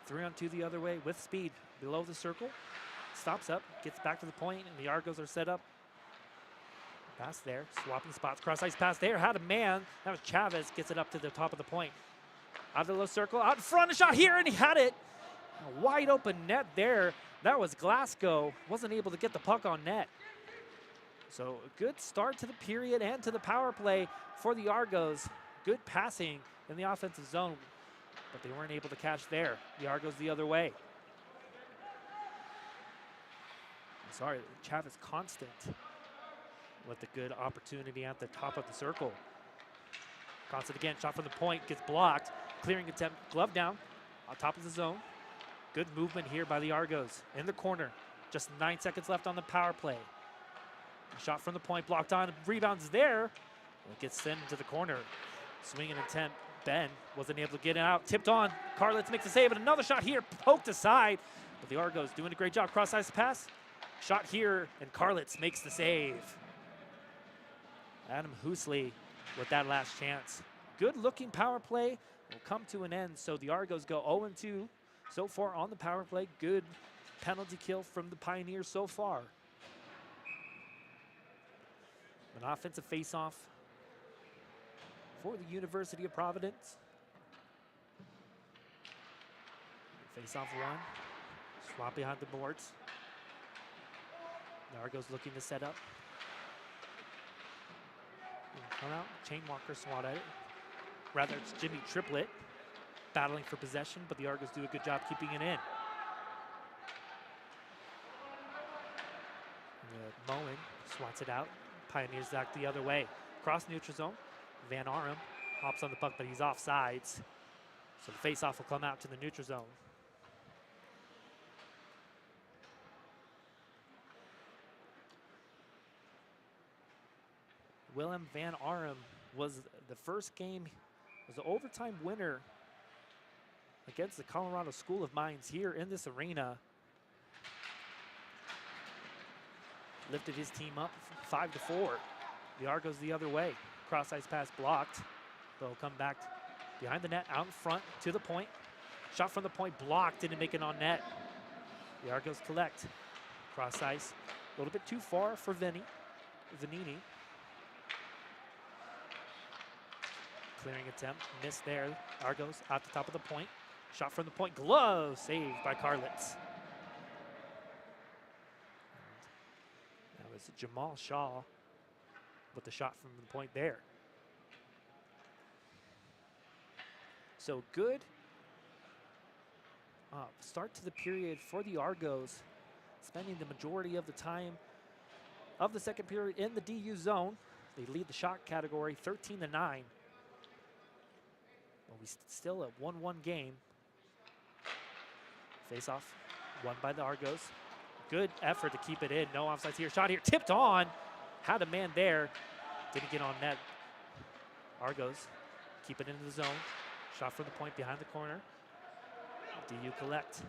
3-on-2 the other way with speed below the circle. Stops up, gets back to the point, and the Argos are set up. Pass there, swapping spots, cross-ice pass there, had a man. That was Chavez, gets it up to the top of the point. Out of the low circle, out in front, a shot here, and he had it. A wide open net there. That was Glasgow, wasn't able to get the puck on net. So a good start to the period and to the power play for the Argos. Good passing in the offensive zone, but they weren't able to catch there. The Argos the other way. Sorry, Chavez Constant with a good opportunity at the top of the circle. Constant again, shot from the point, gets blocked. Clearing attempt, glove down, on top of the zone. Good movement here by the Argos in the corner. Just 9 seconds left on the power play. Shot from the point, blocked on, rebounds there. It gets sent into the corner. Swinging attempt, Ben wasn't able to get it out. Tipped on, Carlitz makes a save, and another shot here, poked aside. But the Argos doing a great job, cross-ice pass. Shot here, and Carlitz makes the save. Adam Husley with that last chance. Good-looking power play will come to an end, so the Argos go 0-2 so far on the power play. Good penalty kill from the Pioneers so far. An offensive face-off for the University of Providence. Face-off one. Swap behind the boards. The Argos looking to set up. Come out, chain walker swat at it. Rather, it's Jimmy Triplett battling for possession, but the Argos do a good job keeping it in. Moen swats it out. Pioneers back the other way. Cross neutral zone. Van Arum hops on the puck, but he's offsides. So the face-off will come out to the neutral zone. Willem Van Arum was the first game, was the overtime winner against the Colorado School of Mines here in this arena. Lifted his team up 5-4. The Argos the other way. Cross-ice pass blocked. They'll come back behind the net, out in front to the point. Shot from the point blocked, didn't make it on net. The Argos collect. Cross-ice, a little bit too far for Vanini. Clearing attempt, missed there. Argos out the top of the point. Shot from the point, glove, saved by Carlitz. That was Jamal Shaw with the shot from the point there. So good start to the period for the Argos, spending the majority of the time of the second period in the DU zone. They lead the shot category 13-9. But we still a 1-1 game. Face off, won by the Argos. Good effort to keep it in. No offsides here. Shot here, tipped on. Had a man there. Didn't get on net. Argos keep it into the zone. Shot from the point behind the corner. DU collect.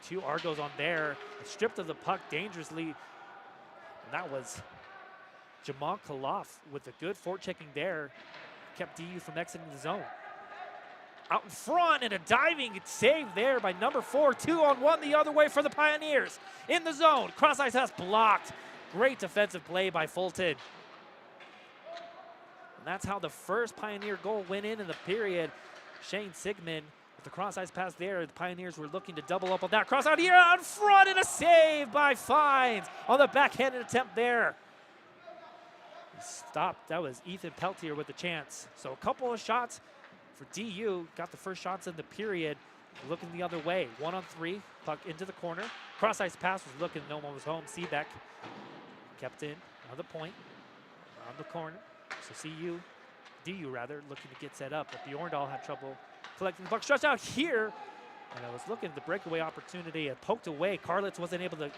2 Argos on there. Stripped of the puck dangerously. And that was Jamal Kaloff with a good forechecking there. Kept DU from exiting the zone. Out in front and a diving save there by number 4. 2-on-1 the other way for the Pioneers. In the zone. Cross ice has blocked. Great defensive play by Fulton. And that's how the first Pioneer goal went in the period. Shane Sigmund with the cross ice pass there. The Pioneers were looking to double up on that. Cross out here out in front and a save by Fines on the backhanded attempt there. He stopped. That was Ethan Peltier with the chance. So a couple of shots for DU. Got the first shots in the period. Looking the other way. 1-on-3. Puck into the corner. Cross ice pass was looking. No one was home. Seebeck kept in on the point. On the corner. So DU rather, looking to get set up. But Bjorndal had trouble collecting the puck. Stretched out here. And I was looking at the breakaway opportunity. It poked away. Karlitz wasn't able to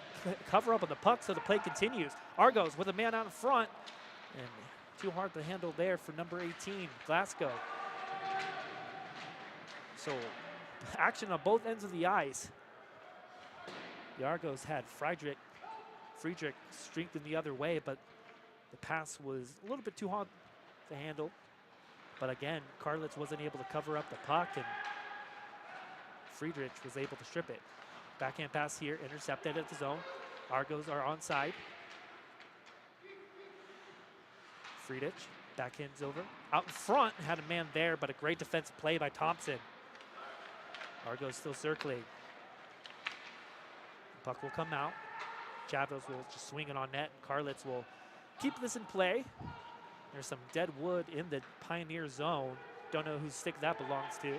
cover up on the puck, so the play continues. Argos with a man out in front. And too hard to handle there for number 18, Glasgow. So action on both ends of the ice. The Argos had Friedrich streaked the other way, but the pass was a little bit too hard to handle. But again, Karlitz wasn't able to cover up the puck, and Friedrich was able to strip it. Backhand pass here, intercepted at the zone. Argos are onside. Friedrich, backhands over. Out in front, had a man there, but a great defensive play by Thompson. Argos still circling. Puck will come out. Chavez will just swing it on net. Karlitz will keep this in play. There's some dead wood in the Pioneer zone. Don't know whose stick that belongs to.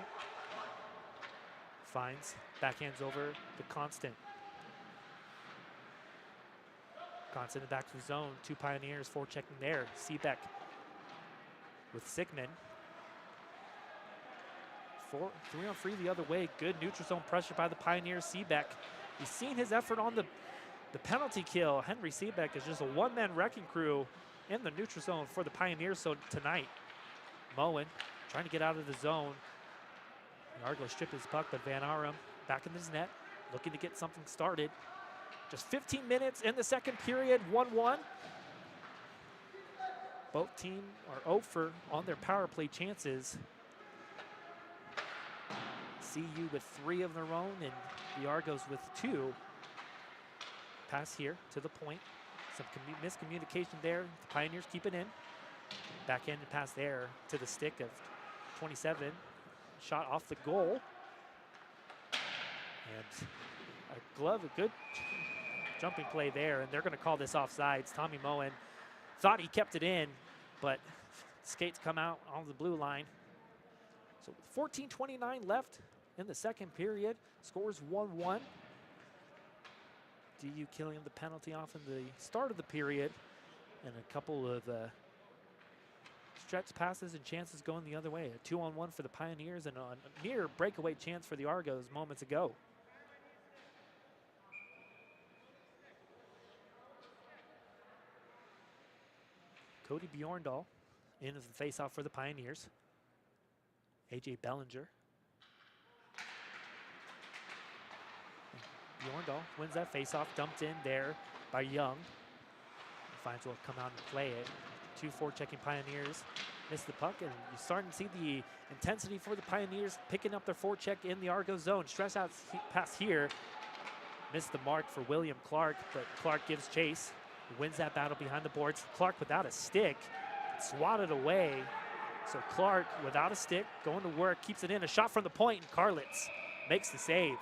Finds, backhands over to Constant. Constant back to the zone. 2 Pioneers forechecking there. Seebeck with Sigmund. 3-on-3 the other way. Good neutral zone pressure by the Pioneers. Seebeck. You've seen his effort on the penalty kill. Henry Seebeck is just a one-man wrecking crew in the neutral zone for the Pioneers so tonight. Moen trying to get out of the zone. Argos stripped his puck, but Van Arum back in his net, looking to get something started. Just 15 minutes in the second period, 1-1. Both teams are 0 for on their power play chances. CU with 3 of their own and the Argos with 2. Pass here to the point. Some miscommunication there. The Pioneers keep it in. Backhanded pass there to the stick of 27. Shot off the goal. And a good jumping play there, and they're going to call this offsides. Tommy Moen thought he kept it in, but skates come out on the blue line. So 14:29 left in the second period. Scores 1-1. DU killing the penalty off in the start of the period, and a couple of stretch passes and chances going the other way. A 2-on-1 for the Pioneers and a near breakaway chance for the Argos moments ago. Cody Bjorndal in as the face-off for the Pioneers. AJ Bellinger. Bjorndal wins that face-off, dumped in there by Young. Finds will come out and play it. 2 forechecking Pioneers miss the puck, and you're starting to see the intensity for the Pioneers picking up their forecheck in the Argos zone. Stress out pass here. Missed the mark for William Clark, but Clark gives chase. Wins that battle behind the boards. Clark without a stick, swatted away. So Clark without a stick, going to work, keeps it in. A shot from the point, and Karlitz makes the save.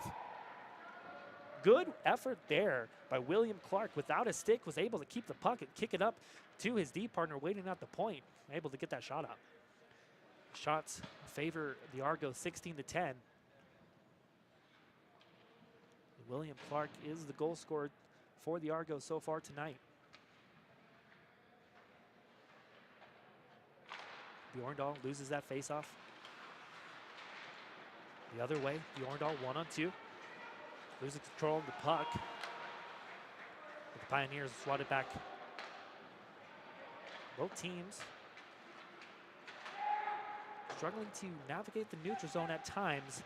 Good effort there by William Clark. Without a stick, was able to keep the puck and kick it up to his D partner waiting at the point. Able to get that shot up. Shots favor the Argos 16-10. William Clark is the goal scorer for the Argos so far tonight. Bjorndal loses that faceoff. The other way, Bjorndal 1-on-2. Loses control of the puck. But the Pioneers swat it back. Both teams struggling to navigate the neutral zone at times.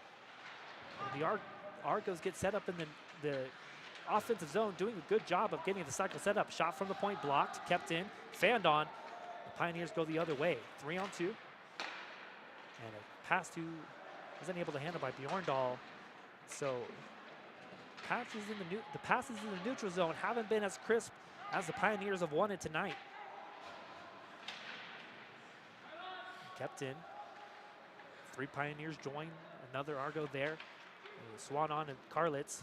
And the Argos get set up in the offensive zone, doing a good job of getting the cycle set up. Shot from the point blocked, kept in, fanned on. The Pioneers go the other way, 3-on-2. And a pass to, wasn't able to handle by Bjorndal. So the passes in the neutral zone haven't been as crisp as the Pioneers have wanted tonight. Kept in. 3 Pioneers join, another Argo there. Swan-on and Karlitz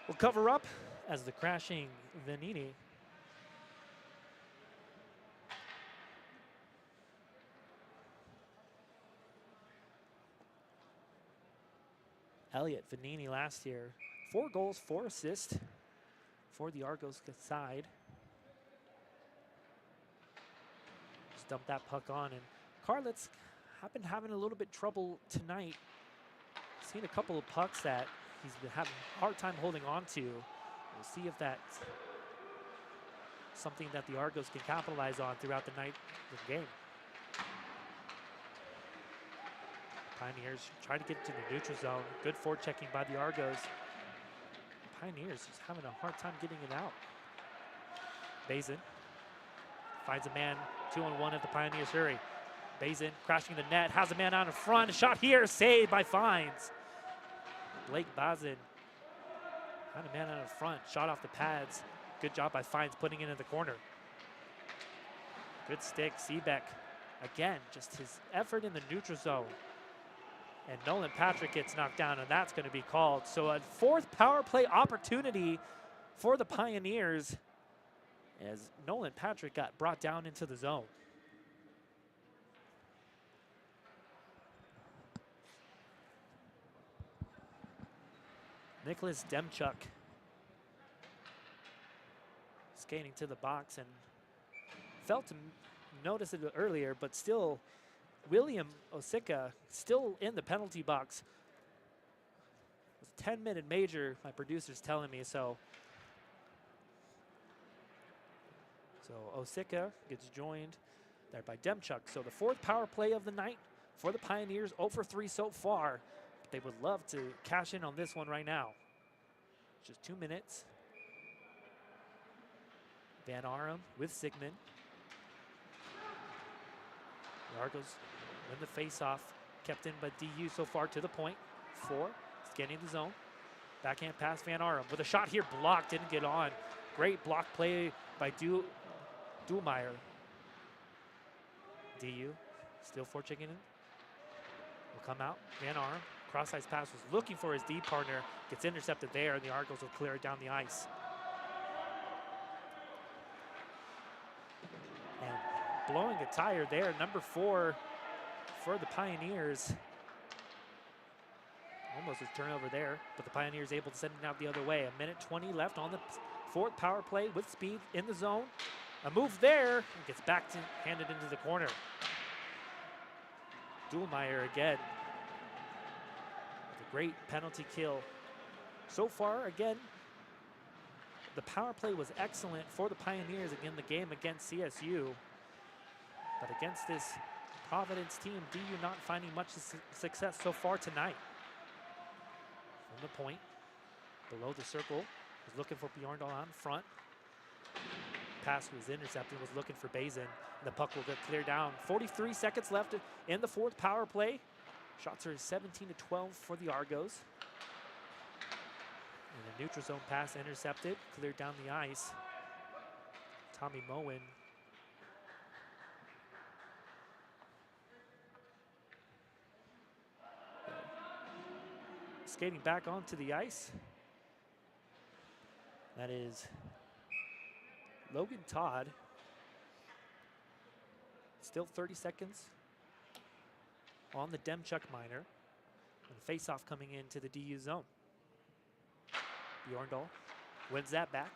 will cover up as the crashing Vanini Elliott Vanini last year, 4 goals, 4 assists for the Argos side. Just dump that puck on, and Karlitz have been having a little bit trouble tonight. Seen a couple of pucks that he's been having a hard time holding on to. We'll see if that's something that the Argos can capitalize on throughout the night of the game. Pioneers try to get into the neutral zone. Good forechecking by the Argos. Pioneers just having a hard time getting it out. Bazin finds a man 2-on-1 at the Pioneers hurry. Bazin crashing the net, has a man out in front. A shot here, saved by Fines. Blake Bazin had a man out in front, shot off the pads. Good job by Fines putting it in the corner. Good stick, Seebeck. Again, just his effort in the neutral zone. And Nolan Patrick gets knocked down, and that's going to be called. So a 4th power play opportunity for the Pioneers as Nolan Patrick got brought down into the zone. Nicholas Demchuk skating to the box and failed to notice it earlier, but still William Osika still in the penalty box. It was a 10-minute major, my producer's telling me, so Osika gets joined there by Demchuk. So the 4th power play of the night for the Pioneers, 0 for 3 so far. They would love to cash in on this one right now. Just 2 minutes. Van Arum with Sigmund. The Argos win the face-off. Kept in by DU so far to the point. 4, scanning the zone. Backhand pass, Van Arum with a shot here, blocked, didn't get on. Great block play by Duhlmeyer. DU still forechecking in. Will come out, Van Arum. Cross-ice pass, was looking for his D partner, gets intercepted there, and the Argos will clear it down the ice. And blowing a tire there, number 4 for the Pioneers. Almost a turnover there, but the Pioneers able to send it out the other way. 1:20 left on the 4th power play with speed in the zone. A move there, and gets back to handed into the corner. Duhlmeyer again. Great penalty kill. So far, again, the power play was excellent for the Pioneers in the game against CSU. But against this Providence team, DU not finding much success so far tonight. From the point, below the circle, was looking for Bjorndal on front. Pass was intercepted, was looking for Bazin. The puck will get cleared down. 43 seconds left in the 4th power play. Shots are 17-12 for the Argos. And a neutral zone pass intercepted, cleared down the ice. Tommy Moen. Skating back onto the ice. That is Logan Todd. Still 30 seconds on the Demchuk minor. And face-off coming into the DU zone. Bjorndal wins that back.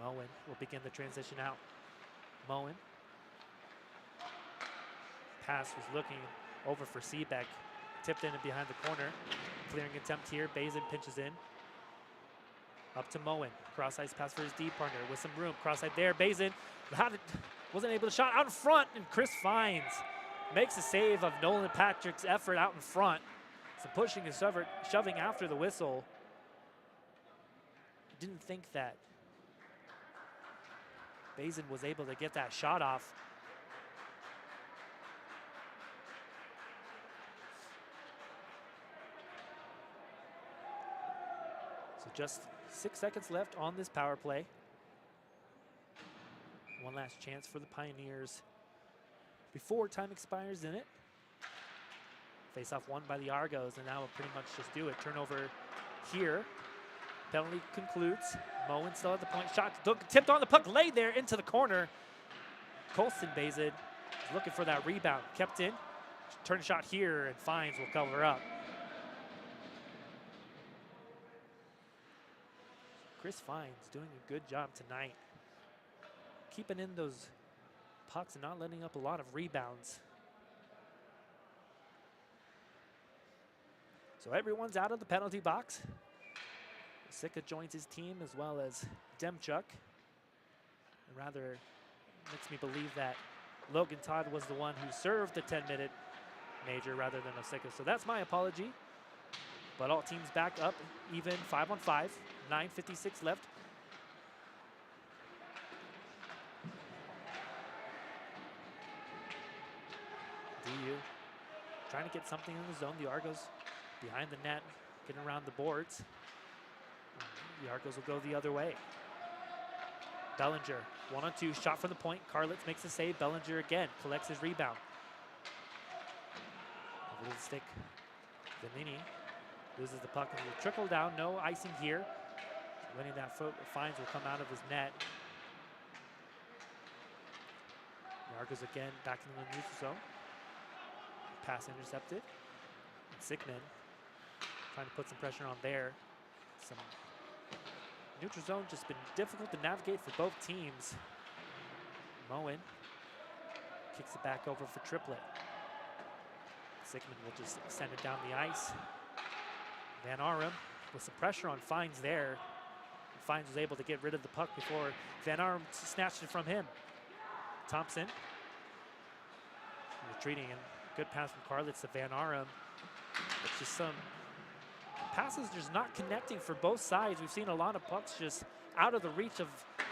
Moen will begin the transition out. Moen. Pass was looking over for Seebeck. Tipped in and behind the corner. Clearing attempt here. Bazin pinches in. Up to Moen. Cross-ice pass for his D partner with some room. Cross-side there. Bazin wasn't able to shot out in front, and Chris Fines makes a save of Nolan Patrick's effort out in front. Some pushing and shoving after the whistle. Didn't think that Bazin was able to get that shot off. So just 6 seconds left on this power play. One last chance for the Pioneers before time expires in it. Face-off won by the Argos, and now we'll pretty much just do it. Turnover here. Penalty concludes. Moen still at the point. Shot tipped on the puck, laid there into the corner. Colston Bazin is looking for that rebound. Kept in. Turn shot here, and Fines will cover up. Chris Fines doing a good job tonight, keeping in those pucks and not letting up a lot of rebounds. So everyone's out of the penalty box. Sika joins his team as well as Demchuk. And rather makes me believe that Logan Todd was the one who served the 10-minute major rather than Osika. So that's my apology. But all teams back up even 5-on-5. 9:56 left. DU trying to get something in the zone. The Argos behind the net, getting around the boards. The Argos will go the other way. Bellinger, 1-on-2, shot from the point. Karlitz makes a save. Bellinger again collects his rebound. Over to the stick. Vanini loses the puck and will trickle down. No icing here. Winning that foot, Fines will come out of his net. The Argos again back in the neutral zone. Pass intercepted. And Sickman trying to put some pressure on there. Some neutral zone just been difficult to navigate for both teams. Moen kicks it back over for Triplett. Sickman will just send it down the ice. Van Arum with some pressure on Fines there. Fines was able to get rid of the puck before Van Arum snatched it from him. Thompson retreating, and good pass from Karlitz to Van Arum. It's just some passes just not connecting for both sides. We've seen a lot of pucks just out of the reach of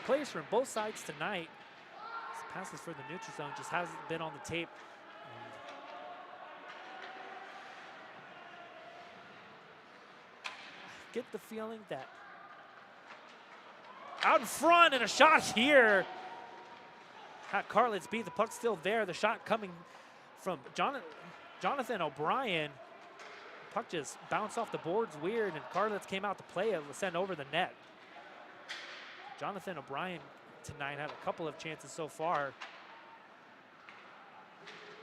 players from both sides tonight. This passes for the neutral zone just hasn't been on the tape. I get the feeling that out in front and a shot here. Had Karlitz beat the puck still there. The shot coming from Jonathan O'Brien. Puck just bounced off the boards weird, and Karlitz came out to play it, was sent over the net. Jonathan O'Brien tonight had a couple of chances so far.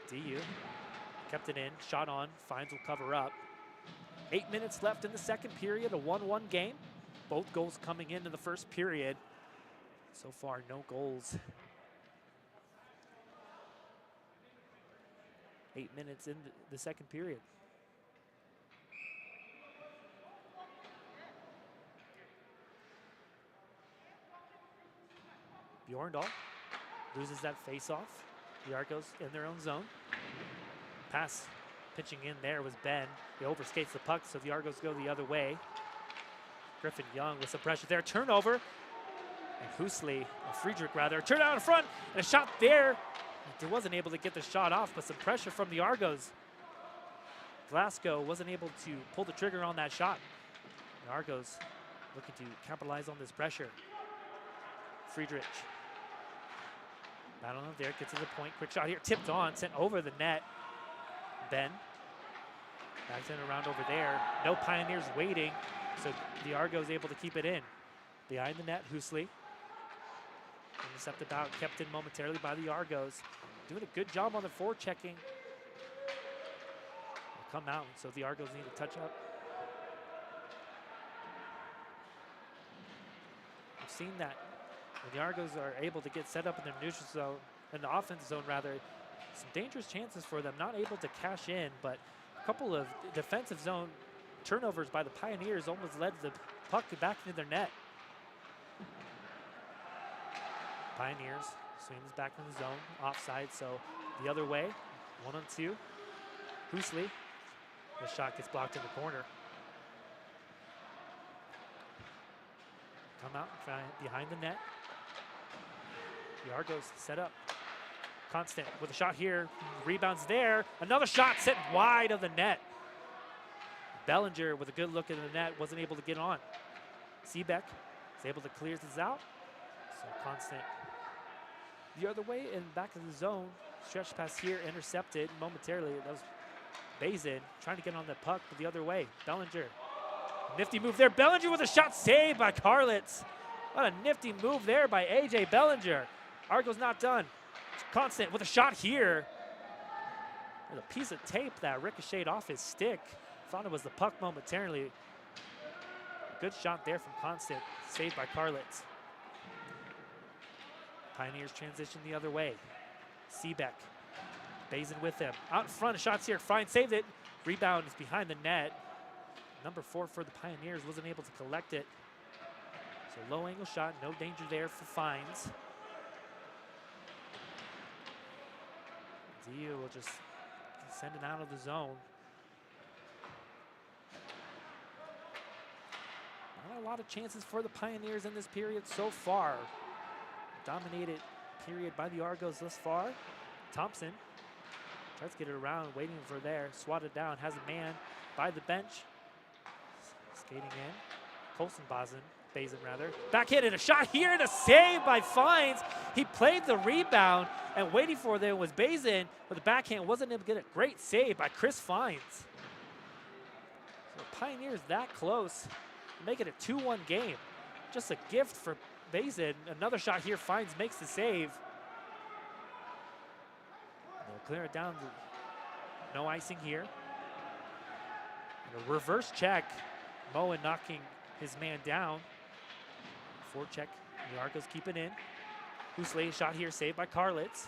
DU kept it in, shot on, Fines will cover up. 8 minutes left in the second period, a 1-1 game. Both goals coming into the first period. So far, no goals. 8 minutes in the second period. Bjorndal loses that face-off. The Argos in their own zone. Pass pitching in there was Ben. He overskates the puck, so the Argos go the other way. Griffin Young with some pressure there. Turnover. And Husley, or Friedrich rather, turned out in front, and a shot there. He wasn't able to get the shot off, but some pressure from the Argos. Glasgow wasn't able to pull the trigger on that shot. The Argos looking to capitalize on this pressure. Friedrich. Battle up there, gets to the point. Quick shot here, tipped on, sent over the net. Ben. Backs in around over there. No Pioneers waiting, so the Argos able to keep it in. Behind the net, Husley. Intercepted out, kept in momentarily by the Argos. Doing a good job on the forechecking. They'll come out, so the Argos need to touch up. seen that when the Argos are able to get set up in their neutral zone, in the offensive zone rather, some dangerous chances for them, not able to cash in, but a couple of defensive zone turnovers by the Pioneers almost led the puck back into their net. Pioneers swings back in the zone, offside, so the other way, 1-on-2. Hoosley, the shot gets blocked in the corner. Come out behind the net. The Argos set up. Constant with a shot here, rebounds there. Another shot sent wide of the net. Bellinger with a good look at the net, wasn't able to get on. Seebeck is able to clear this out. So Constant the other way and back of the zone. Stretch pass here, intercepted momentarily. That was Bazin trying to get on the puck, but the other way. Bellinger, nifty move there. Bellinger with a shot saved by Carlitz. What a nifty move there by A.J. Bellinger. Argos not done. Constant with a shot here. There's a piece of tape that ricocheted off his stick. Thought it was the puck momentarily. Good shot there from Constant, saved by Carlitz. Pioneers transition the other way. Seebeck, Bazin with him. Out in front, shots here. Fine saved it. Rebound is behind the net. Number 4 for the Pioneers wasn't able to collect it. So low angle shot, no danger there for Fines. Dia will just send it out of the zone. Not a lot of chances for the Pioneers in this period so far. Dominated period by the Argos thus far. Thompson tries to get it around, waiting for there. Swatted down, has a man by the bench. Skating in. Colson Bazin rather. Backhanded, a shot here and a save by Fines. He played the rebound and waiting for there was Bazin, but the backhand wasn't able to get a great save by Chris Fines. So Pioneers that close to make it a 2-1 game. Just a gift for Bazin. Another shot here, Fines makes the save. They'll clear it down. No icing here. And a reverse check. Moen knocking his man down. Forecheck. The Argos keep it in. Hoosley shot here, saved by Carlitz.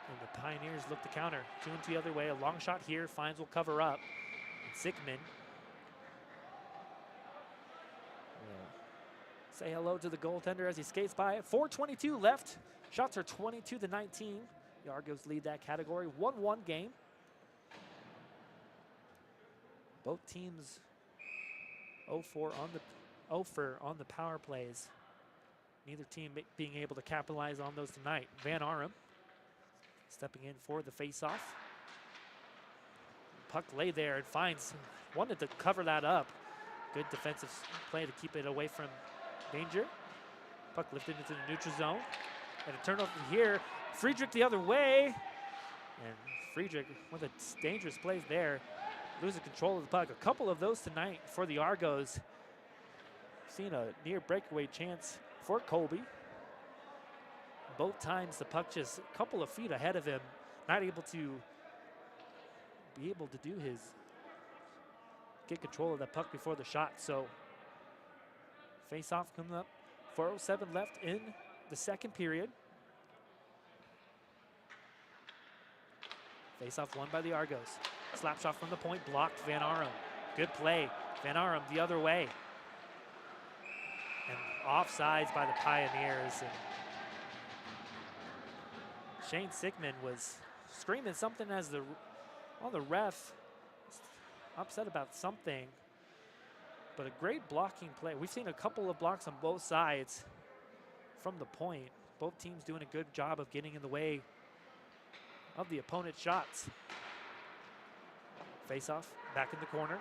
And the Pioneers look to counter. 2-2 the other way. A long shot here. Fines will cover up. And Sickman. Say hello to the goaltender as he skates by it. 4:22 left. Shots are 22-19. The Argos lead that category. 1-1 game. Both teams 0-4 on the power plays. Neither team being able to capitalize on those tonight. Van Arum stepping in for the faceoff. Puck lay there and Fines wanted to cover that up. Good defensive play to keep it away from danger. Puck lifted into the neutral zone. And a turnover here. Friedrich the other way. And Friedrich, one of the dangerous plays there, losing control of the puck. A couple of those tonight for the Argos. Seen a near breakaway chance for Colby. Both times the puck just a couple of feet ahead of him. Not able to get control of that puck before the shot. So face-off coming up. 4:07 left in the second period. Face-off won by the Argos. Slap shot from the point, blocked Van Arum. Good play. Van Arum the other way. And offsides by the Pioneers. And Shane Sickman was screaming something as the ref upset about something. But a great blocking play. We've seen a couple of blocks on both sides from the point. Both teams doing a good job of getting in the way of the opponent's shots. Face-off, back in the corner.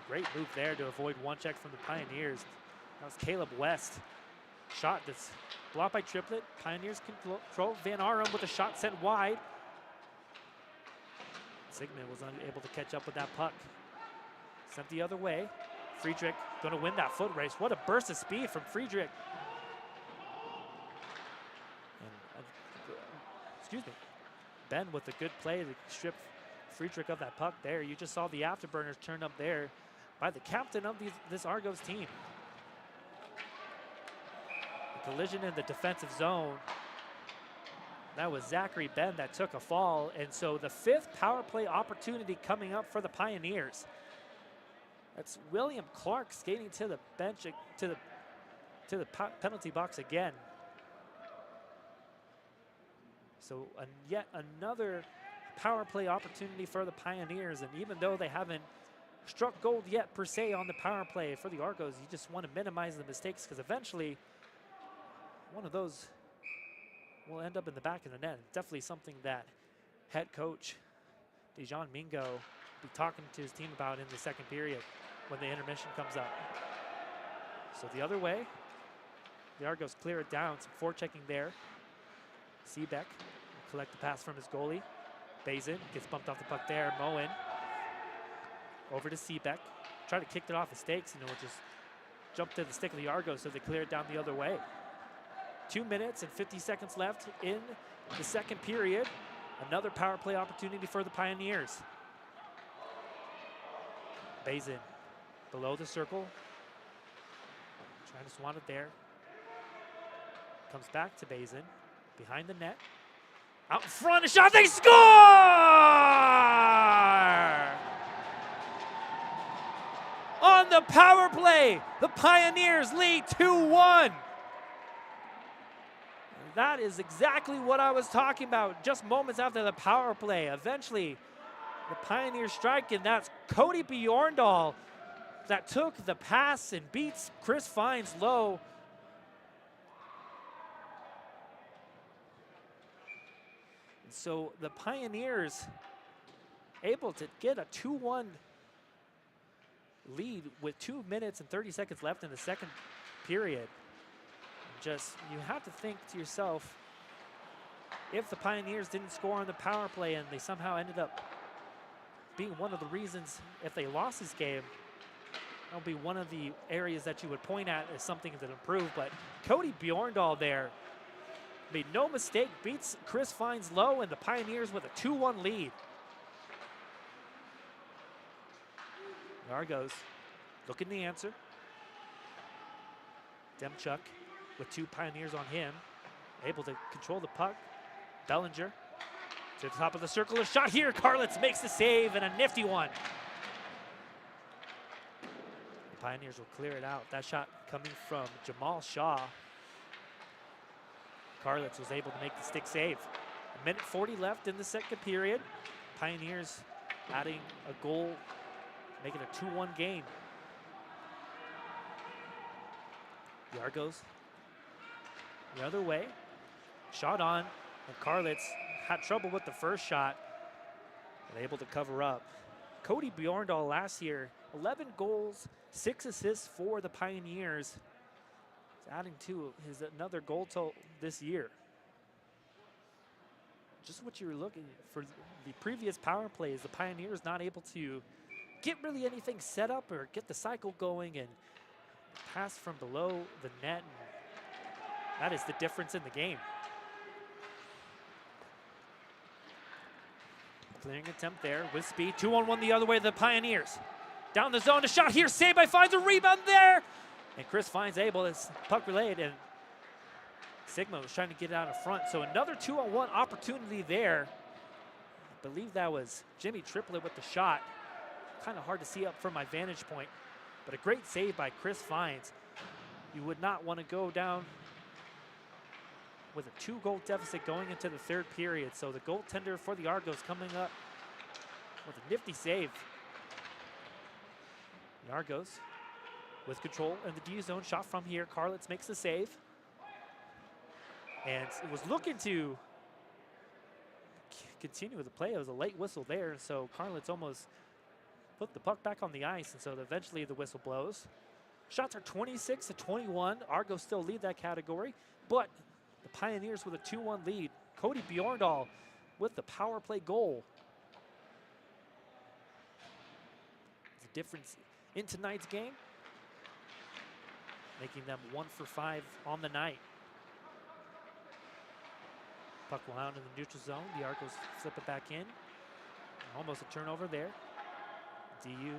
Great move there to avoid one check from the Pioneers. That was Caleb West. Shot that's blocked by Triplett. Pioneers control. Van Arum with a shot sent wide. Sigmund was unable to catch up with that puck. Sent the other way. Friedrich going to win that foot race. What a burst of speed from Friedrich. And, excuse me. Ben with a good play to strip Friedrich of that puck there. You just saw the afterburners turn up there by the captain of this Argos team. The collision in the defensive zone. That was Zachary Ben that took a fall, and so the 5th power play opportunity coming up for the Pioneers. That's William Clark skating to the bench, to the penalty box again. So yet another power play opportunity for the Pioneers, and even though they haven't struck gold yet per se on the power play for the Argos, you just want to minimize the mistakes because eventually one of those will end up in the back of the net. Definitely something that head coach Dejan Mingo will be talking to his team about in the second period when the intermission comes up. So the other way, the Argos clear it down. Some forechecking there. Seebeck will collect the pass from his goalie. Bazin gets bumped off the puck there. Moen over to Seebeck. Try to kick it off his stakes, and it will just jump to the stick of the Argos, so they clear it down the other way. 2 minutes and 50 seconds left in the second period. Another power play opportunity for the Pioneers. Bazin below the circle. Trying to swan it there. Comes back to Bazin. Behind the net. Out in front, a shot, they score! On the power play, the Pioneers lead 2-1. That is exactly what I was talking about just moments after the power play. Eventually, the Pioneers strike, and that's Cody Bjorndal that took the pass and beats Chris Fines low. And so the Pioneers able to get a 2-1 lead with 2 minutes and 30 seconds left in the second period. Just, you have to think to yourself, if the Pioneers didn't score on the power play and they somehow ended up being one of the reasons if they lost this game, that would be one of the areas that you would point at as something that improved. But Cody Bjorndal there made no mistake, beats Chris Fines low, and the Pioneers with a 2-1 lead. The Argos looking to answer. Demchuk with 2 Pioneers on him, able to control the puck. Bellinger to the top of the circle, a shot here. Karlitz makes the save, and a nifty one. The Pioneers will clear it out. That shot coming from Jamal Shaw. Karlitz was able to make the stick save. 1:40 left in the second period. Pioneers adding a goal, making a 2-1 game. The Argos the other way. Shot on, and Karlitz had trouble with the first shot, but able to cover up. Cody Bjorndal last year, 11 goals, 6 assists for the Pioneers. He's adding to his another goal total this year. Just what you were looking for the previous power plays, the Pioneers not able to get really anything set up or get the cycle going, and pass from below the net. That is the difference in the game. Clearing attempt there with speed. 2-on-1 the other way, the Pioneers. Down the zone, a shot here, saved by Fines, a rebound there. And Chris Fines able, it's puck relayed, and Sigma was trying to get it out in front. So another 2-on-1 opportunity there. I believe that was Jimmy Triplett with the shot. Kind of hard to see up from my vantage point, but a great save by Chris Fines. You would not want to go down with a 2-goal deficit going into the third period. So the goaltender for the Argos coming up with a nifty save. The Argos with control in the D zone, shot from here. Karlitz makes the save. And it was looking to continue with the play. It was a late whistle there, so Karlitz almost put the puck back on the ice, and so eventually the whistle blows. Shots are 26-21. Argos still lead that category, but the Pioneers with a 2-1 lead. Cody Bjorndal with the power play goal. The difference in tonight's game, making them 1 for 5 on the night. Puck will out in the neutral zone. The Argos flip it back in. Almost a turnover there. DU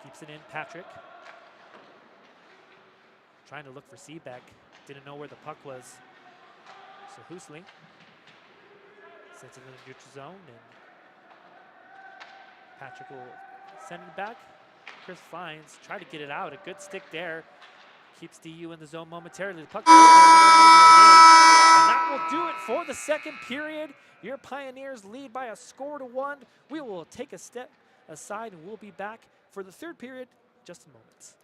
Keeps it in, Patrick. Trying to look for Seebeck. Didn't know where the puck was. So Husling sends it in the neutral zone, and Patrick will send it back. Chris finds, try to get it out. A good stick there. Keeps DU in the zone momentarily. The puck, and that will do it for the second period. Your Pioneers lead by a score to 1. We will take a step aside, and we'll be back for the third period just in moments.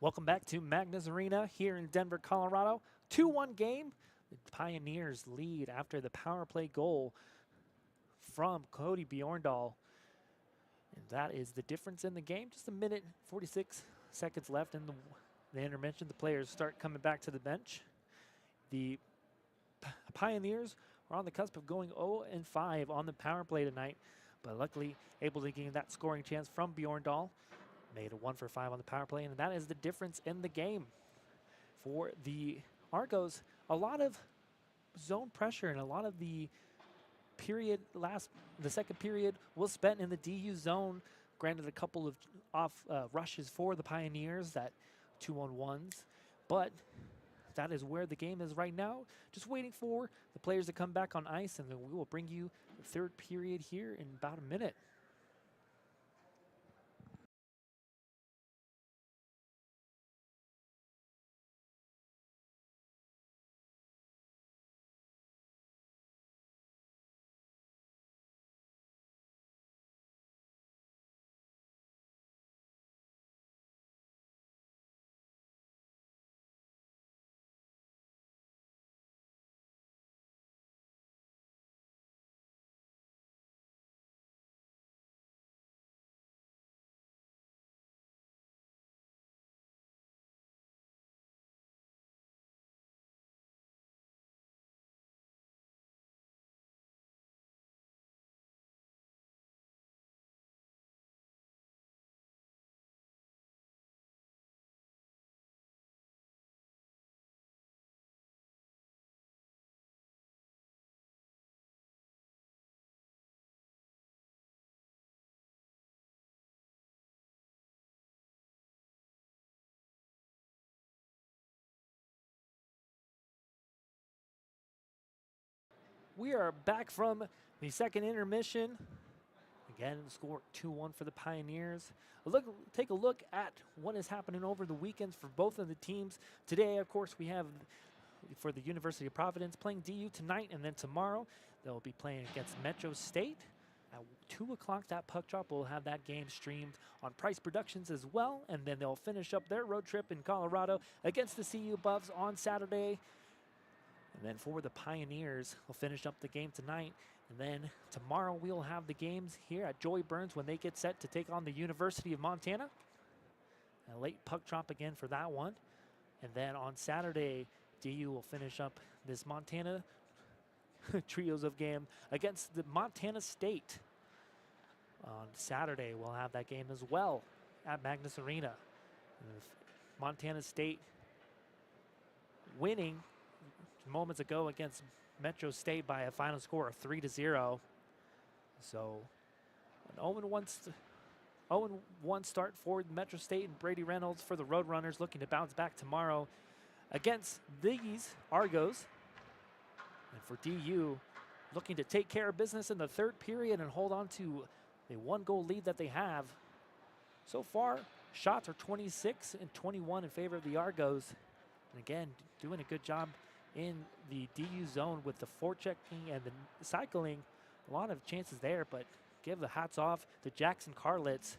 Welcome back to Magnus Arena here in Denver, Colorado. 2-1 game. The Pioneers lead after the power play goal from Cody Bjorndal. And that is the difference in the game. Just a minute, 46 seconds left in the intermission. The players start coming back to the bench. The Pioneers are on the cusp of going 0-5 on the power play tonight, but luckily able to gain that scoring chance from Bjorndal. Made a 1 for 5 on the power play, and that is the difference in the game. For the Argos, a lot of zone pressure and a lot of the second period was spent in the DU zone. Granted, a couple of off rushes for the Pioneers, that 2-on-1s, but that is where the game is right now. Just waiting for the players to come back on ice, and then we will bring you the third period here in about a minute. We are back from the second intermission. Again, the score 2-1 for the Pioneers. Take a look at what is happening over the weekends for both of the teams. Today, of course, we have for the University of Providence playing DU tonight, and then tomorrow they'll be playing against Metro State. At 2 o'clock, that puck drop, will have that game streamed on Price Productions as well, and then they'll finish up their road trip in Colorado against the CU Buffs on Saturday. And then for the Pioneers, we'll finish up the game tonight. And then tomorrow we'll have the games here at Joy Burns when they get set to take on the University of Montana. A late puck drop again for that one. And then on Saturday, DU will finish up this Montana trios of game against the Montana State. On Saturday, we'll have that game as well at Magnus Arena. Montana State winning moments ago against Metro State by a final score of 3-0. So an 0-1 start for Metro State, and Brady Reynolds for the Roadrunners looking to bounce back tomorrow against these Argos. And for DU, looking to take care of business in the third period and hold on to a 1-goal lead that they have. So far, shots are 26-21 in favor of the Argos. And again, doing a good job in the DU zone with the forechecking and the cycling. A lot of chances there, but give the hats off to Jackson Carlitz,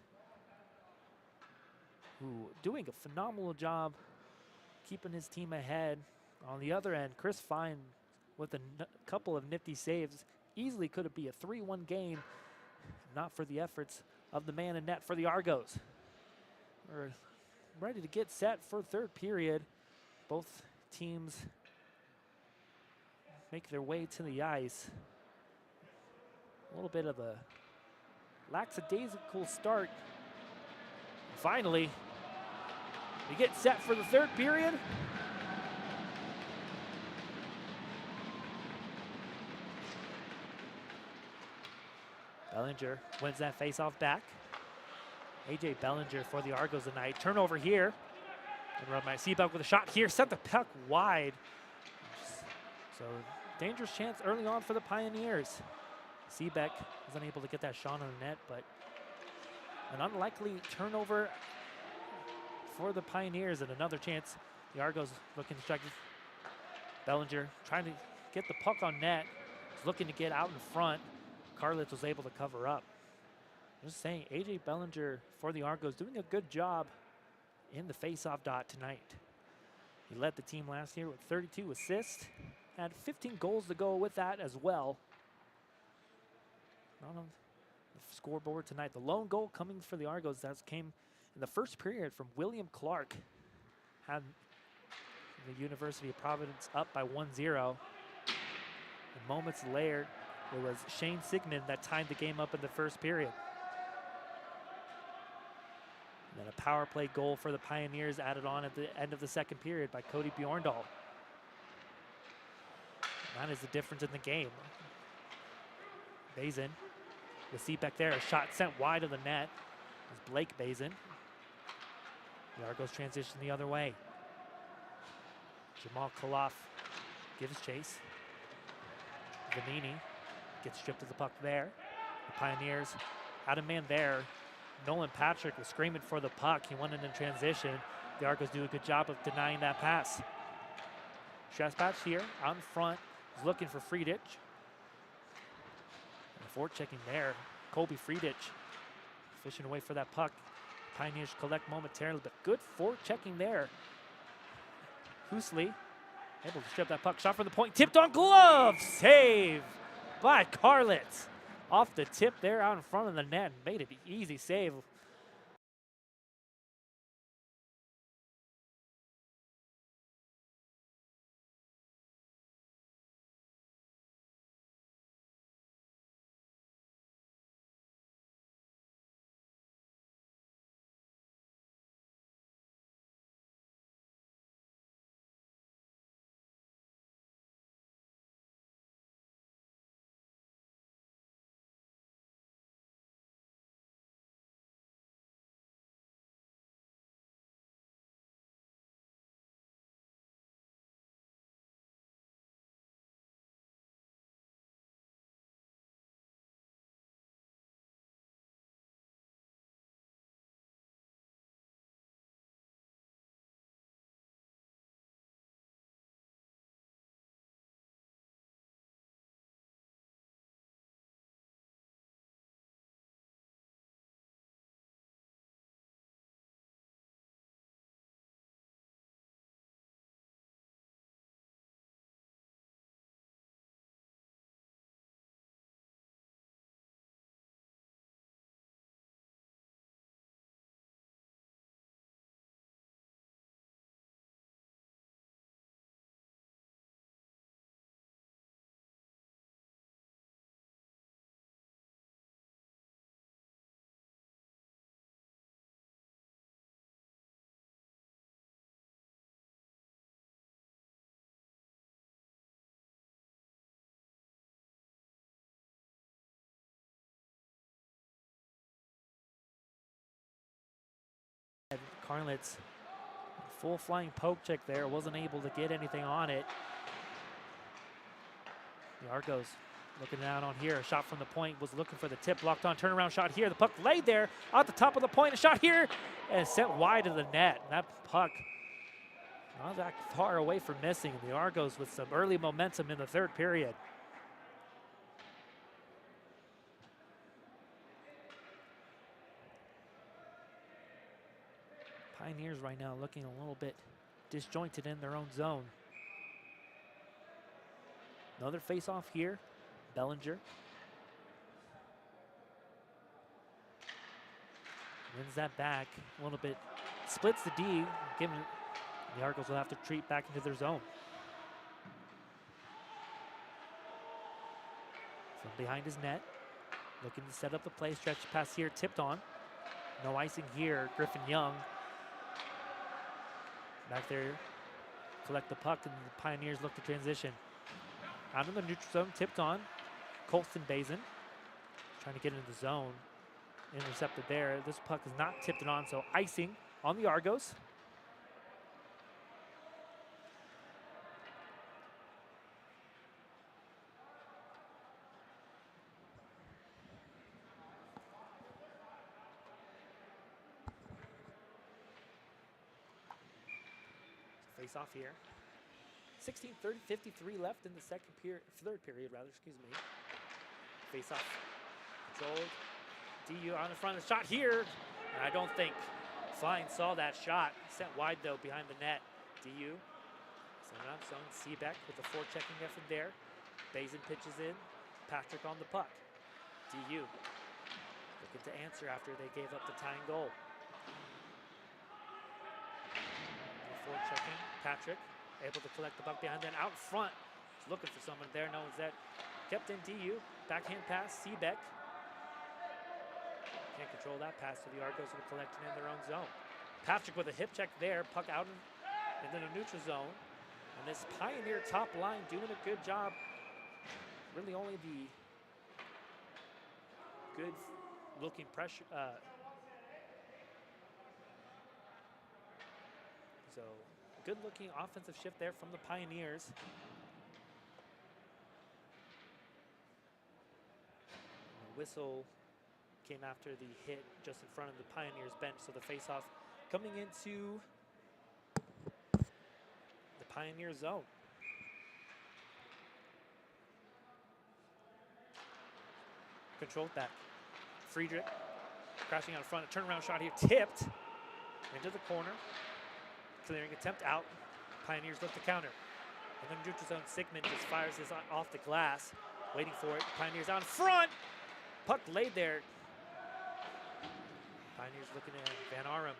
who doing a phenomenal job keeping his team ahead. On the other end, Chris Fine with a couple of nifty saves. Easily could it be a 3-1 game, not for the efforts of the man in net for the Argos. We're ready to get set for third period. Both teams make their way to the ice. A little bit of a lackadaisical start. Finally, we get set for the third period. Bellinger wins that faceoff back. AJ Bellinger for the Argos tonight. Turnover here. And run by Seabuck with a shot here. Sent the puck wide. So dangerous chance early on for the Pioneers. Seabeck is unable to get that shot on the net, but an unlikely turnover for the Pioneers, and another chance. The Argos looking to strike. Bellinger trying to get the puck on net. He's looking to get out in front. Carlitz was able to cover up. I'm just saying, AJ Bellinger for the Argos doing a good job in the face-off dot tonight. He led the team last year with 32 assists, had 15 goals to go with that as well. On the scoreboard tonight, the lone goal coming for the Argos that came in the first period from William Clark. Had the University of Providence up by 1-0. And moments later, it was Shane Sigmund that tied the game up in the first period. And then a power play goal for the Pioneers added on at the end of the second period by Cody Bjorndal. That is the difference in the game. Bazin, the seat back there, a shot sent wide of the net. It was Blake Bazin. The Argos transition the other way. Jamal Koloff gives chase. Vanini gets stripped of the puck there. The Pioneers out of man there. Nolan Patrick was screaming for the puck. He won it in transition. The Argos do a good job of denying that pass. Straspatch here out in front is looking for Friedrich. And forechecking there, Colby Friedrich fishing away for that puck. Pioneers collect momentarily, but good forechecking there. Hoosley able to strip that puck. Shot from the point, tipped on glove. Save by Carlitz. Off the tip there out in front of the net. Made it an easy save. Carlitz, full flying poke check there, wasn't able to get anything on it. The Argos looking out on here, a shot from the point, was looking for the tip, locked on, turnaround shot here, the puck laid there, out the top of the point, a shot here, and sent wide of the net. And that puck not that far away from missing. The Argos with some early momentum in the third period. Pioneers right now looking a little bit disjointed in their own zone. Another face-off here. Bellinger wins that back a little bit. Splits the D. Given the Argos will have to retreat back into their zone. From behind his net. Looking to set up the play. Stretch pass here. Tipped on. No icing here. Griffin Young. Back there, collect the puck, and the Pioneers look to transition. Out in the neutral zone, tipped on. Colston Bazin trying to get into the zone. Intercepted there. This puck is not tipped on, so icing on the Argos. Face off here. 16:30, 53 left in the third period, excuse me. Face off. Controlled. DU on the front of the shot here. And I don't think Fine saw that shot. Sent wide, though, behind the net. DU. Sent it up zone. Seebeck with the forechecking effort there. Bazin pitches in. Patrick on the puck. DU looking to answer after they gave up the tying goal. Forechecking. Patrick able to collect the puck behind, then out front. He's looking for someone there. No one's there. Kept in DU. Backhand pass. Seebeck. Can't control that pass, so the Argos will collect it in their own zone. Patrick with a hip check there, puck out in the neutral zone. And this Pioneer top line doing a good job. Really only the good looking pressure. So good looking offensive shift there from the Pioneers. And the whistle came after the hit just in front of the Pioneers bench, so the face-off coming into the Pioneer zone. Controlled that. Friedrich crashing out front, a turnaround shot here, tipped into the corner. Clearing attempt out. Pioneers look to counter. And then neutral zone, Sigmund just fires this off the glass, waiting for it. Pioneers out in front. Puck laid there. Pioneers looking at Van Arum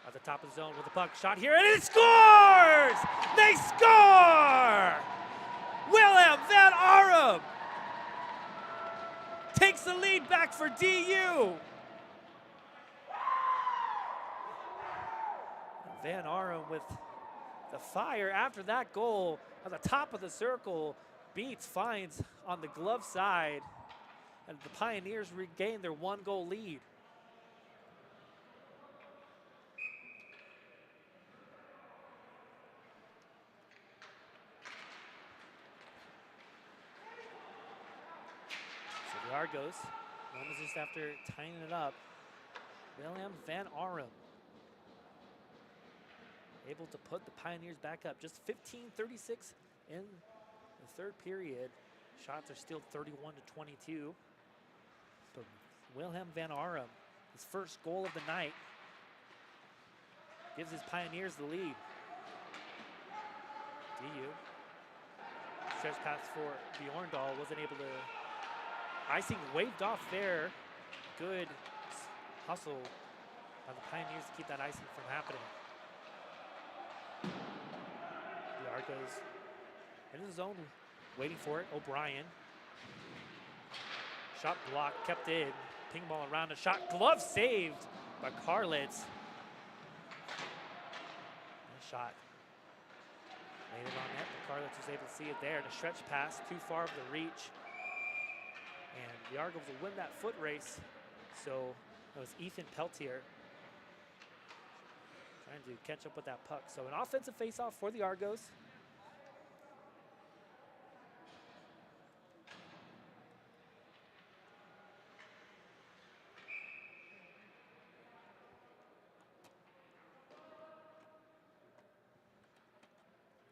at the top of the zone with the puck. Shot here, and it scores! They score! Wilhelm Van Arum takes the lead back for DU. Van Arum with the fire after that goal at the top of the circle. Beats finds on the glove side, and the Pioneers regain their 1-goal lead. So the Argos, moments just after tying it up, Wilhelm Van Arum able to put the Pioneers back up. Just 15:36 in the third period. Shots are still 31-22. But Wilhelm Van Arum, his first goal of the night, gives his Pioneers the lead. DU. Stretch pass for Bjorndal, wasn't able to. Icing waved off there. Good hustle by the Pioneers to keep that icing from happening. The Argos in the zone, waiting for it. O'Brien. Shot blocked, kept in. Ping ball around a shot. Glove saved by Karlitz. And a shot. Laid it on net, but Karlitz was able to see it there. And a stretch pass, too far of the reach. And the Argos will win that foot race. So it was Ethan Peltier trying to catch up with that puck. So an offensive faceoff for the Argos.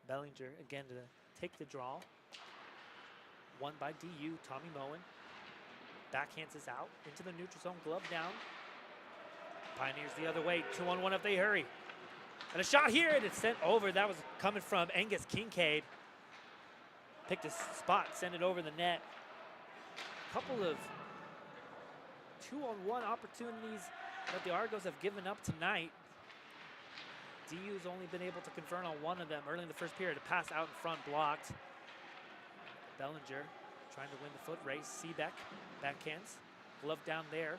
Bellinger again to take the draw. Won by DU, Tommy Moen. Backhands this out into the neutral zone, glove down. Pioneers the other way, 2-on-1 if they hurry. And a shot here, and it's sent over. That was coming from Angus Kincaid. Picked a spot, sent it over the net. A couple of 2-on-1 opportunities that the Argos have given up tonight. DU's only been able to convert on one of them early in the first period. A pass out in front, blocked. Bellinger trying to win the foot race. Seebeck, backhands. Glove down there.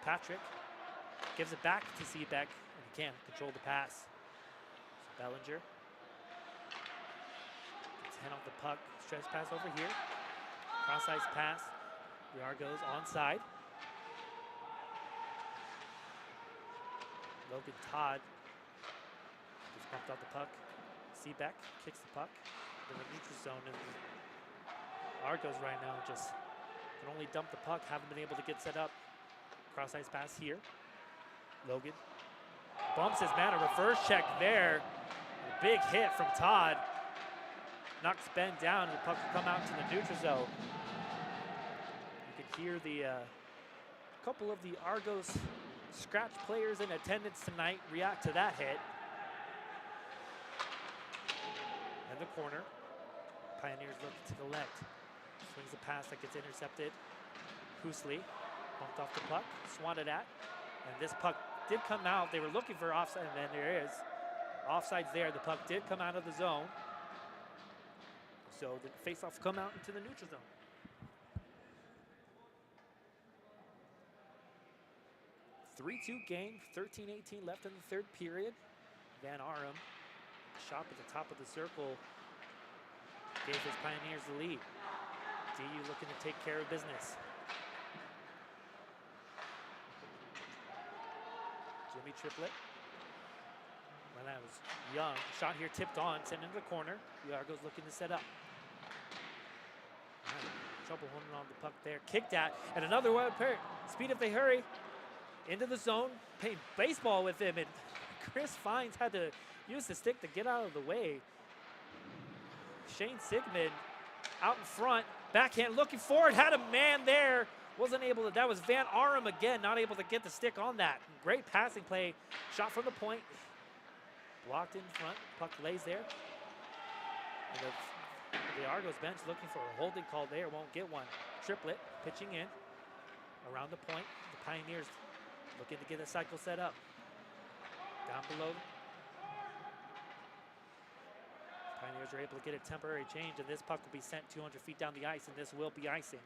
Patrick gives it back to Seebeck, and he can't control the pass. So Bellinger gets hand off the puck. Stretch pass over here. Cross ice pass. The Argos onside. Logan Todd just bumped out the puck. Seebeck kicks the puck in the neutral zone, and the Argos right now just can only dump the puck, haven't been able to get set up. Cross ice pass here. Logan bumps his man, a reverse check there. A big hit from Todd. Knocks Ben down, and the puck will come out to the neutral zone. You can hear the couple of the Argos scratch players in attendance tonight react to that hit. In the corner, Pioneers looking to collect. Swings a pass that gets intercepted. Hoosley bumped off the puck, swatted at, and this puck did come out. They were looking for offside, and then there is. Offside's there. The puck did come out of the zone. So the face-off come out into the neutral zone. .3-2 game, 13-18 left in the third period. Van Arum, shot at the top of the circle, gave his Pioneers the lead. DU looking to take care of business. Jimmy Triplett. When that was young, shot here tipped on, sent into the corner. The Argos looking to set up. Trouble holding on the puck there. Kicked at, and another one. Speed if they hurry. Into the zone, playing baseball with him, and Chris Fines had to use the stick to get out of the way. Shane Sigmund out in front, backhand looking forward, had a man there. Wasn't able to, that was Van Arum again, not able to get the stick on that. Great passing play, shot from the point. Blocked in front, puck lays there. And the Argos bench looking for a holding call there, won't get one. Triplett pitching in around the point. The Pioneers looking to get a cycle set up. Down below. Pioneers are able to get a temporary change, and this puck will be sent 200 feet down the ice, and this will be icing.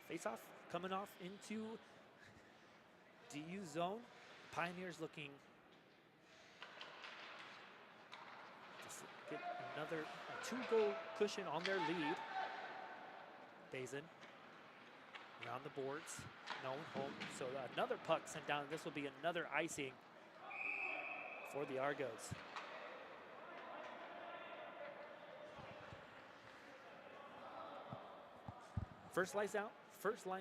Face-off coming off into DU zone. Pioneers looking to get another two-goal cushion on their lead. Bazin around the boards, no home. So another puck sent down. This will be another icing for the Argos. First line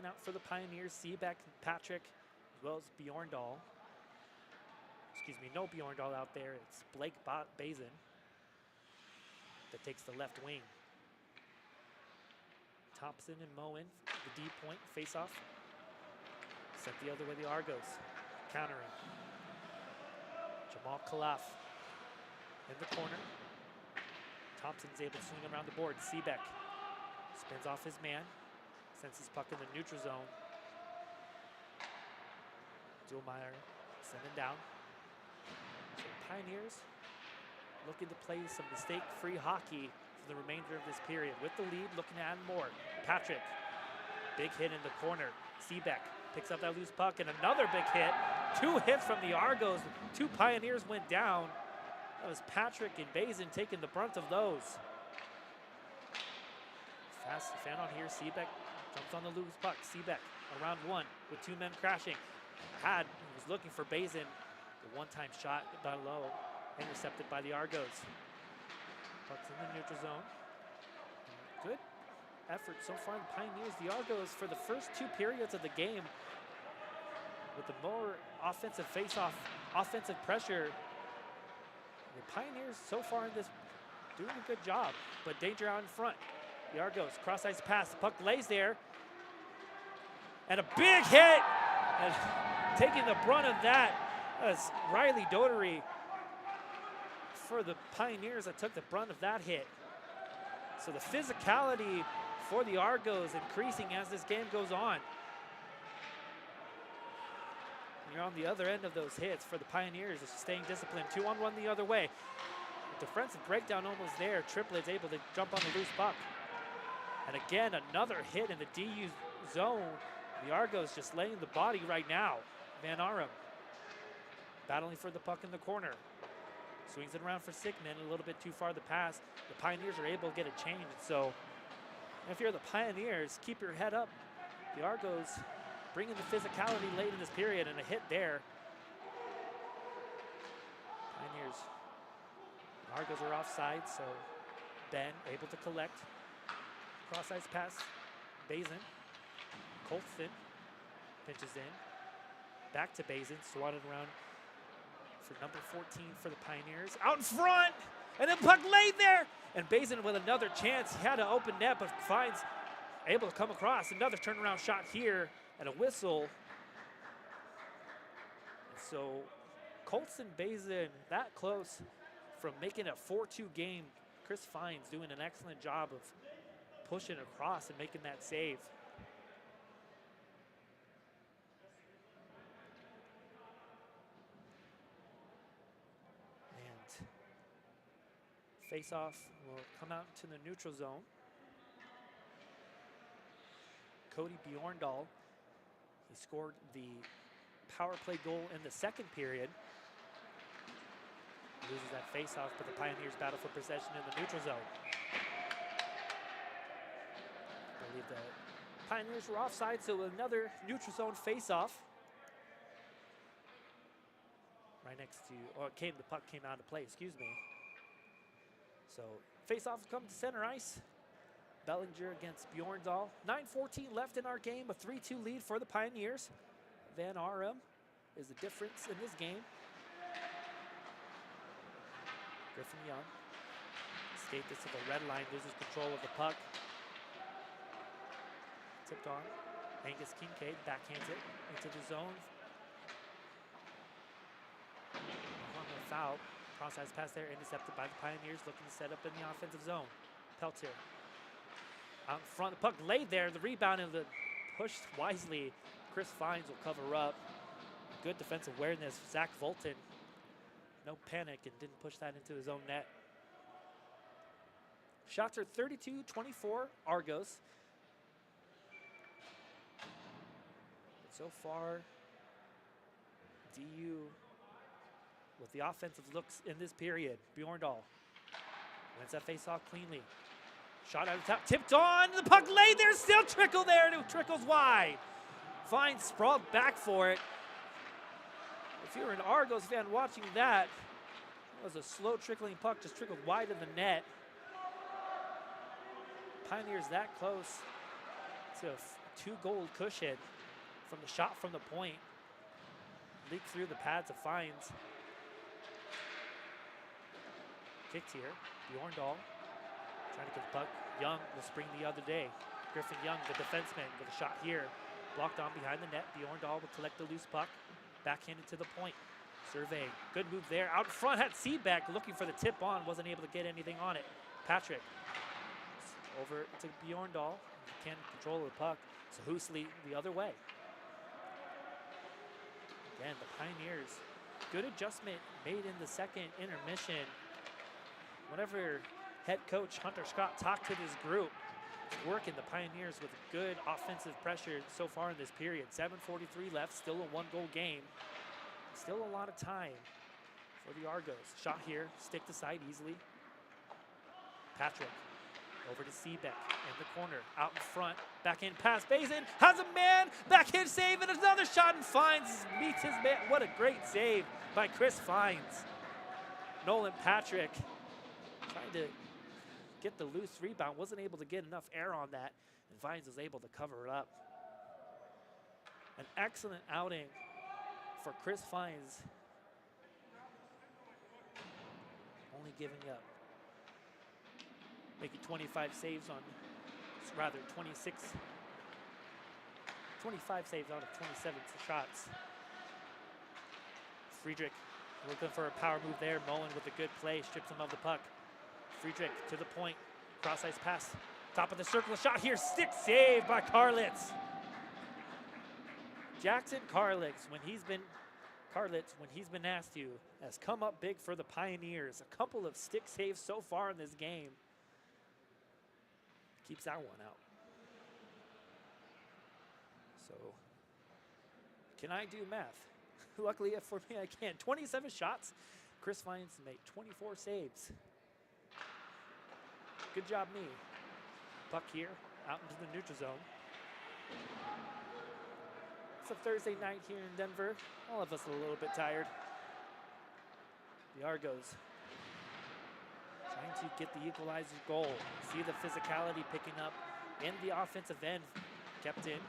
out for the Pioneers, Seabeck, Patrick, as well as Bjorndal. Excuse me, no Bjorndal out there. It's Blake Bazin that takes the left wing. Thompson and Moen, the D point, face off. Sent the other way, the Argos. Countering. Jamal Kalaf in the corner. Thompson's able to swing around the board. Seabeck spins off his man. Sends his puck in the neutral zone. Duhlmeyer sending down. So Pioneers looking to play some mistake-free hockey for the remainder of this period. With the lead, looking to add more. Patrick, big hit in the corner. Seabeck picks up that loose puck, and another big hit. Two hits from the Argos. Two Pioneers went down. That was Patrick and Bazin taking the brunt of those. Fast fan on here, Seabeck jumps on the loose puck. Seabeck around one with two men crashing. Was looking for Bazin. The one-time shot down low, intercepted by the Argos. Puck's in the neutral zone. Good effort so far. The Pioneers, the Argos, for the first two periods of the game, with the more offensive face-off, offensive pressure. The Pioneers so far in this doing a good job, but danger out in front. The Argos, cross-ice pass, the puck lays there. And a big hit! And taking the brunt of that was Riley Dotery for the Pioneers that took the brunt of that hit. So the physicality for the Argos increasing as this game goes on. You're on the other end of those hits for the Pioneers, is staying disciplined. 2-on-1 the other way. Defensive breakdown almost there. Triplett's able to jump on the loose puck. And again, another hit in the DU zone. The Argos just laying the body right now. Van Arum battling for the puck in the corner. Swings it around for Sigmund, a little bit too far the pass. The Pioneers are able to get a change. So if you're the Pioneers, keep your head up. The Argos bringing the physicality late in this period, and a hit there. Pioneers, Argos are offside, so Ben able to collect. Cross-ice pass, Bazin. Colston pitches in. Back to Bazin, swatted around for number 14 for the Pioneers. Out in front, and then puck laid there. And Bazin with another chance. He had an open net, but finds able to come across. Another turnaround shot here and a whistle. And so Colson Bazin that close from making a 4-2 game. Chris Fines doing an excellent job of pushing across and making that save. And face-off will come out to the neutral zone. Cody Bjorndal, he scored the power play goal in the second period. Loses that face-off, but the Pioneers battle for possession in the neutral zone. I believe the Pioneers were offside, so another neutral zone face-off. Right next to, or the puck came out of play, excuse me. So face-off will come to center ice. Bellinger against Bjorndal. 9:14 left in our game, a 3-2 lead for the Pioneers. Van Arum is the difference in this game. Griffin Young skate this to the red line, loses control of the puck. Tipped on. Angus Kincaid backhands it into the zone. On the foul. Cross-ice pass there, intercepted by the Pioneers, looking to set up in the offensive zone. Peltier out in front, the puck laid there, the rebound and the push wisely. Chris Fines will cover up. Good defensive awareness. Zach Volton, no panic, and didn't push that into his own net. Shots are 32-24 Argos. But so far, DU with the offensive looks in this period. Bjorndal wins that face-off cleanly. Shot out of top, tipped on, the puck laid there, still trickle there, and it trickles wide. Fines sprawled back for it. If you're an Argos fan watching that, it was a slow trickling puck, just trickled wide of the net. Pioneers that close to a 2-goal cushion from the shot from the point. Leaked through the pads of Fines. Kicked here, Bjorndal trying to get the puck. Young will spring the other day. Griffin Young, the defenseman, with a shot here. Blocked on behind the net. Bjorndal will collect the loose puck. Backhanded to the point. Survey, good move there. Out in front had Seaback looking for the tip on. Wasn't able to get anything on it. Patrick over to Bjorndal. Can't control the puck. So Hoosley the other way. Again, the Pioneers. Good adjustment made in the second intermission. Whenever head coach Hunter Scott talked to this group, it's working the Pioneers with good offensive pressure so far in this period. 7:43 left, still a 1-goal game. Still a lot of time for the Argos. Shot here, stick to side easily. Patrick over to Seabeck in the corner, out in front, backhand pass. Bazin has a man, backhand save, and another shot, and Fines meets his man. What a great save by Chris Fines. Nolan Patrick trying to get the loose rebound, wasn't able to get enough air on that, and Fines was able to cover it up. An excellent outing for Chris Fines. Only giving up, making 25 saves on, rather 25 saves out of 27 shots. Friedrich looking for a power move there. Mullen with a good play, strips him of the puck. Friedrich to the point, cross ice pass, top of the circle, shot here, stick save by Karlitz. Jackson Karlitz, when he's been asked to, has come up big for the Pioneers. A couple of stick saves so far in this game. Keeps that one out. So, can I do math? Luckily for me, I can. 27 shots. Chris Fines made 24 saves. Good job, me. Puck here, out into the neutral zone. It's a Thursday night here in Denver. All of us a little bit tired. The Argos trying to get the equalizer goal. See the physicality picking up in the offensive end. Kept in.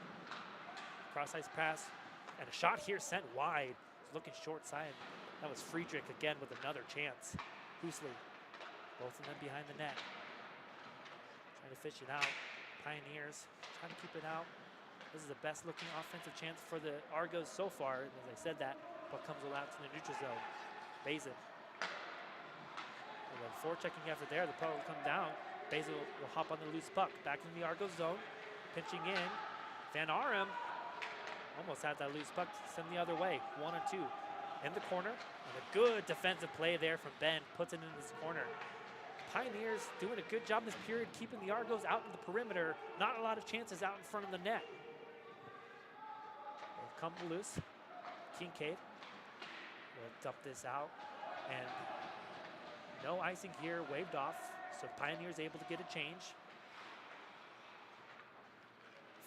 Cross ice pass. And a shot here sent wide. It's looking short side That was Friedrich again with another chance. Hoosley, both of them behind the net. Trying to fish it out. Pioneers trying to keep it out. This is the best looking offensive chance for the Argos so far. As I said that, but comes out to the neutral zone. Bazin. And then forechecking effort there. The puck will come down. Bazin will hop on the loose puck. Back in the Argos zone. Pinching in. Van Arum almost had that loose puck. Send the other way. 1-2. In the corner. And a good defensive play there from Ben. Puts it in this corner. Pioneers doing a good job this period, keeping the Argos out in the perimeter. Not a lot of chances out in front of the net. They've come loose. Kincaid will dump this out. And no icing here, waved off. So Pioneers able to get a change.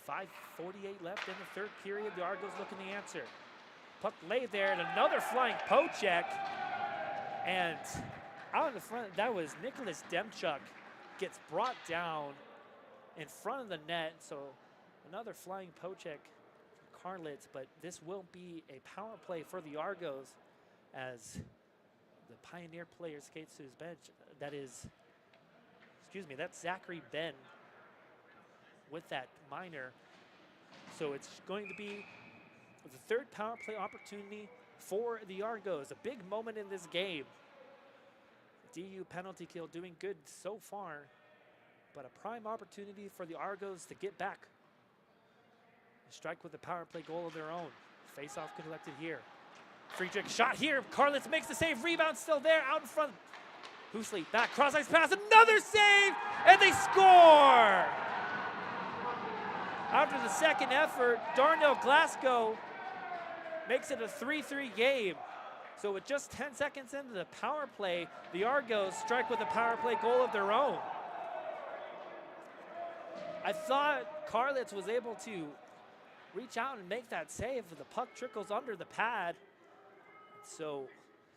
5:48 left in the third period. The Argos looking to answer. Puck laid there, and another flying poke check. And out in the front, that was Nicholas Demchuk. Gets brought down in front of the net. So another flying poke check from Karlitz, but this will be a power play for the Argos as the Pioneer player skates to his bench. That is, that's Zachary Ben with that minor. So it's going to be the third power play opportunity for the Argos. A big moment in this game. DU penalty kill doing good so far, but a prime opportunity for the Argos to get back. Strike with a power play goal of their own. Face-off collected here. Friedrich shot here. Karlitz makes the save. Rebound still there out in front. Hoosley back, cross-ice pass, another save, and they score! After the second effort, Darnell Glasgow makes it a 3-3 game. So with just 10 seconds into the power play, the Argos strike with a power play goal of their own. I thought Karlitz was able to reach out and make that save, but the puck trickles under the pad. So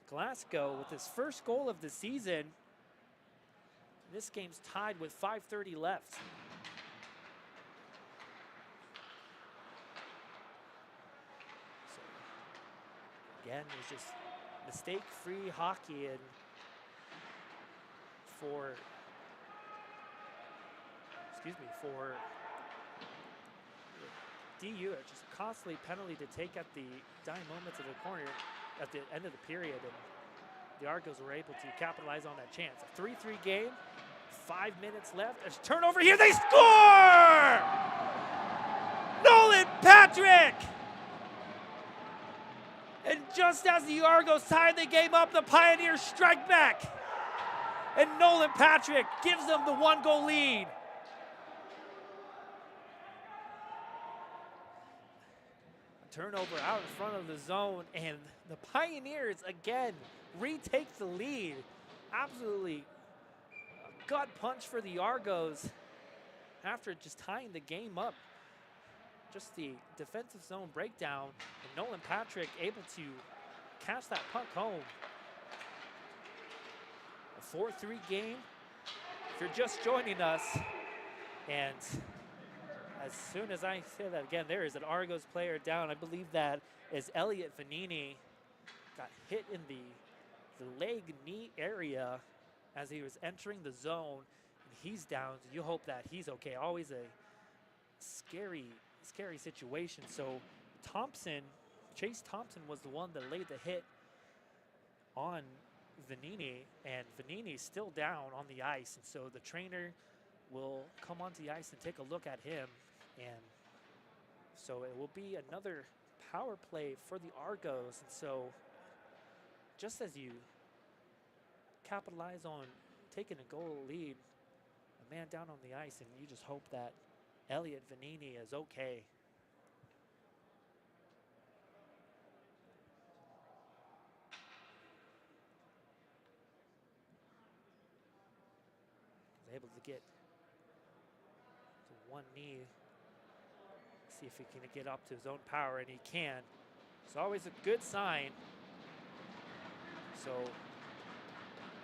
Glasgow with his first goal of the season. This game's tied with 5:30 left. So again, it was just mistake-free hockey, and for DU, it's just a costly penalty to take at the dying moments of the corner at the end of the period, and the Argos were able to capitalize on that chance. A 3-3 game, 5 minutes left. There's a turnover here, they score! Nolan Patrick! And just as the Argos tied the game up, the Pioneers strike back. And Nolan Patrick gives them the 1-goal lead. A turnover out in front of the zone, and the Pioneers again retake the lead. Absolutely a gut punch for the Argos after just tying the game up. Just the defensive zone breakdown, and Nolan Patrick able to catch that puck home. A 4-3 game. If you're just joining us, and as soon as I say that again, there is an Argos player down. I believe that is Elliot Vanini. Got hit in the leg knee area as he was entering the zone, and he's down. So you hope that he's okay. Always a scary situation. So Chase Thompson was the one that laid the hit on Vanini, and Vanini's still down on the ice, and so the trainer will come onto the ice and take a look at him, and so it will be another power play for the Argos. And so just as you capitalize on taking a goal lead, a man down on the ice, and you just hope that Elliot Vanini is okay. He's able to get to one knee, see if he can get up to his own power, and he can. It's always a good sign. So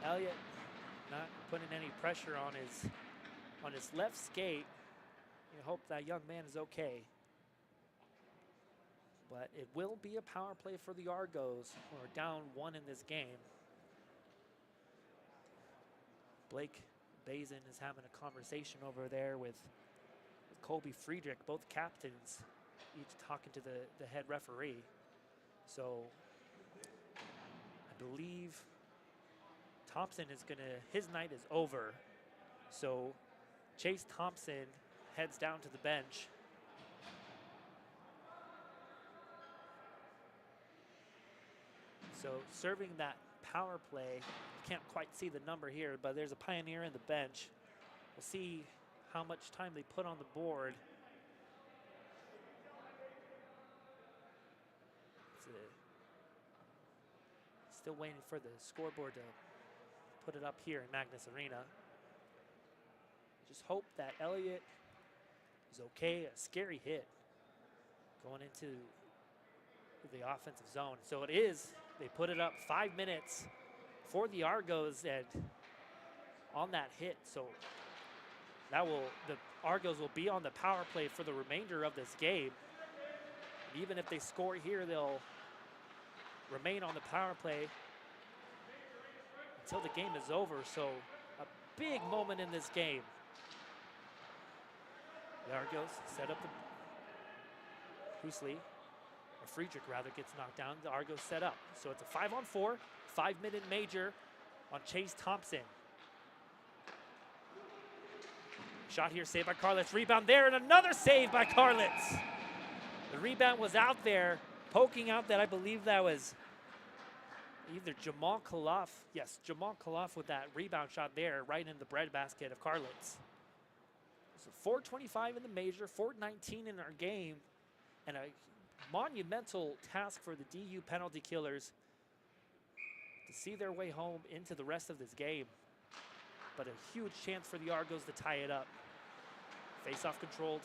Elliot not putting any pressure on his left skate. You hope that young man is okay. But it will be a power play for the Argos, who are down 1 in this game. Blake Bazin is having a conversation over there with Colby Friedrich, both captains, each talking to the head referee. So I believe Thompson is his night is over. So Chase Thompson heads down to the bench. So serving that power play, can't quite see the number here, but there's a Pioneer in the bench. We'll see how much time they put on the board. Still waiting for the scoreboard to put it up here in Magnus Arena. Just hope that Elliott is okay. A scary hit going into the offensive zone. So it is, they put it up 5 minutes for the Argos and on that hit. So the Argos will be on the power play for the remainder of this game. And even if they score here, they'll remain on the power play until the game is over. So a big moment in this game. The Argos set up the Husley, or Friedrich rather, gets knocked down. The Argos set up. So it's a 5-on-4, 5-minute major on Chase Thompson. Shot here, saved by Carlitz. Rebound there, and another save by Carlitz. The rebound was out there, poking out that, I believe that was either Jamal Khalaf. Yes, Jamal Khalaf with that rebound shot there, right in the breadbasket of Carlitz. So 4:25 in the major, 4:19 in our game, and a monumental task for the DU penalty killers to see their way home into the rest of this game. But a huge chance for the Argos to tie it up. Face-off controlled.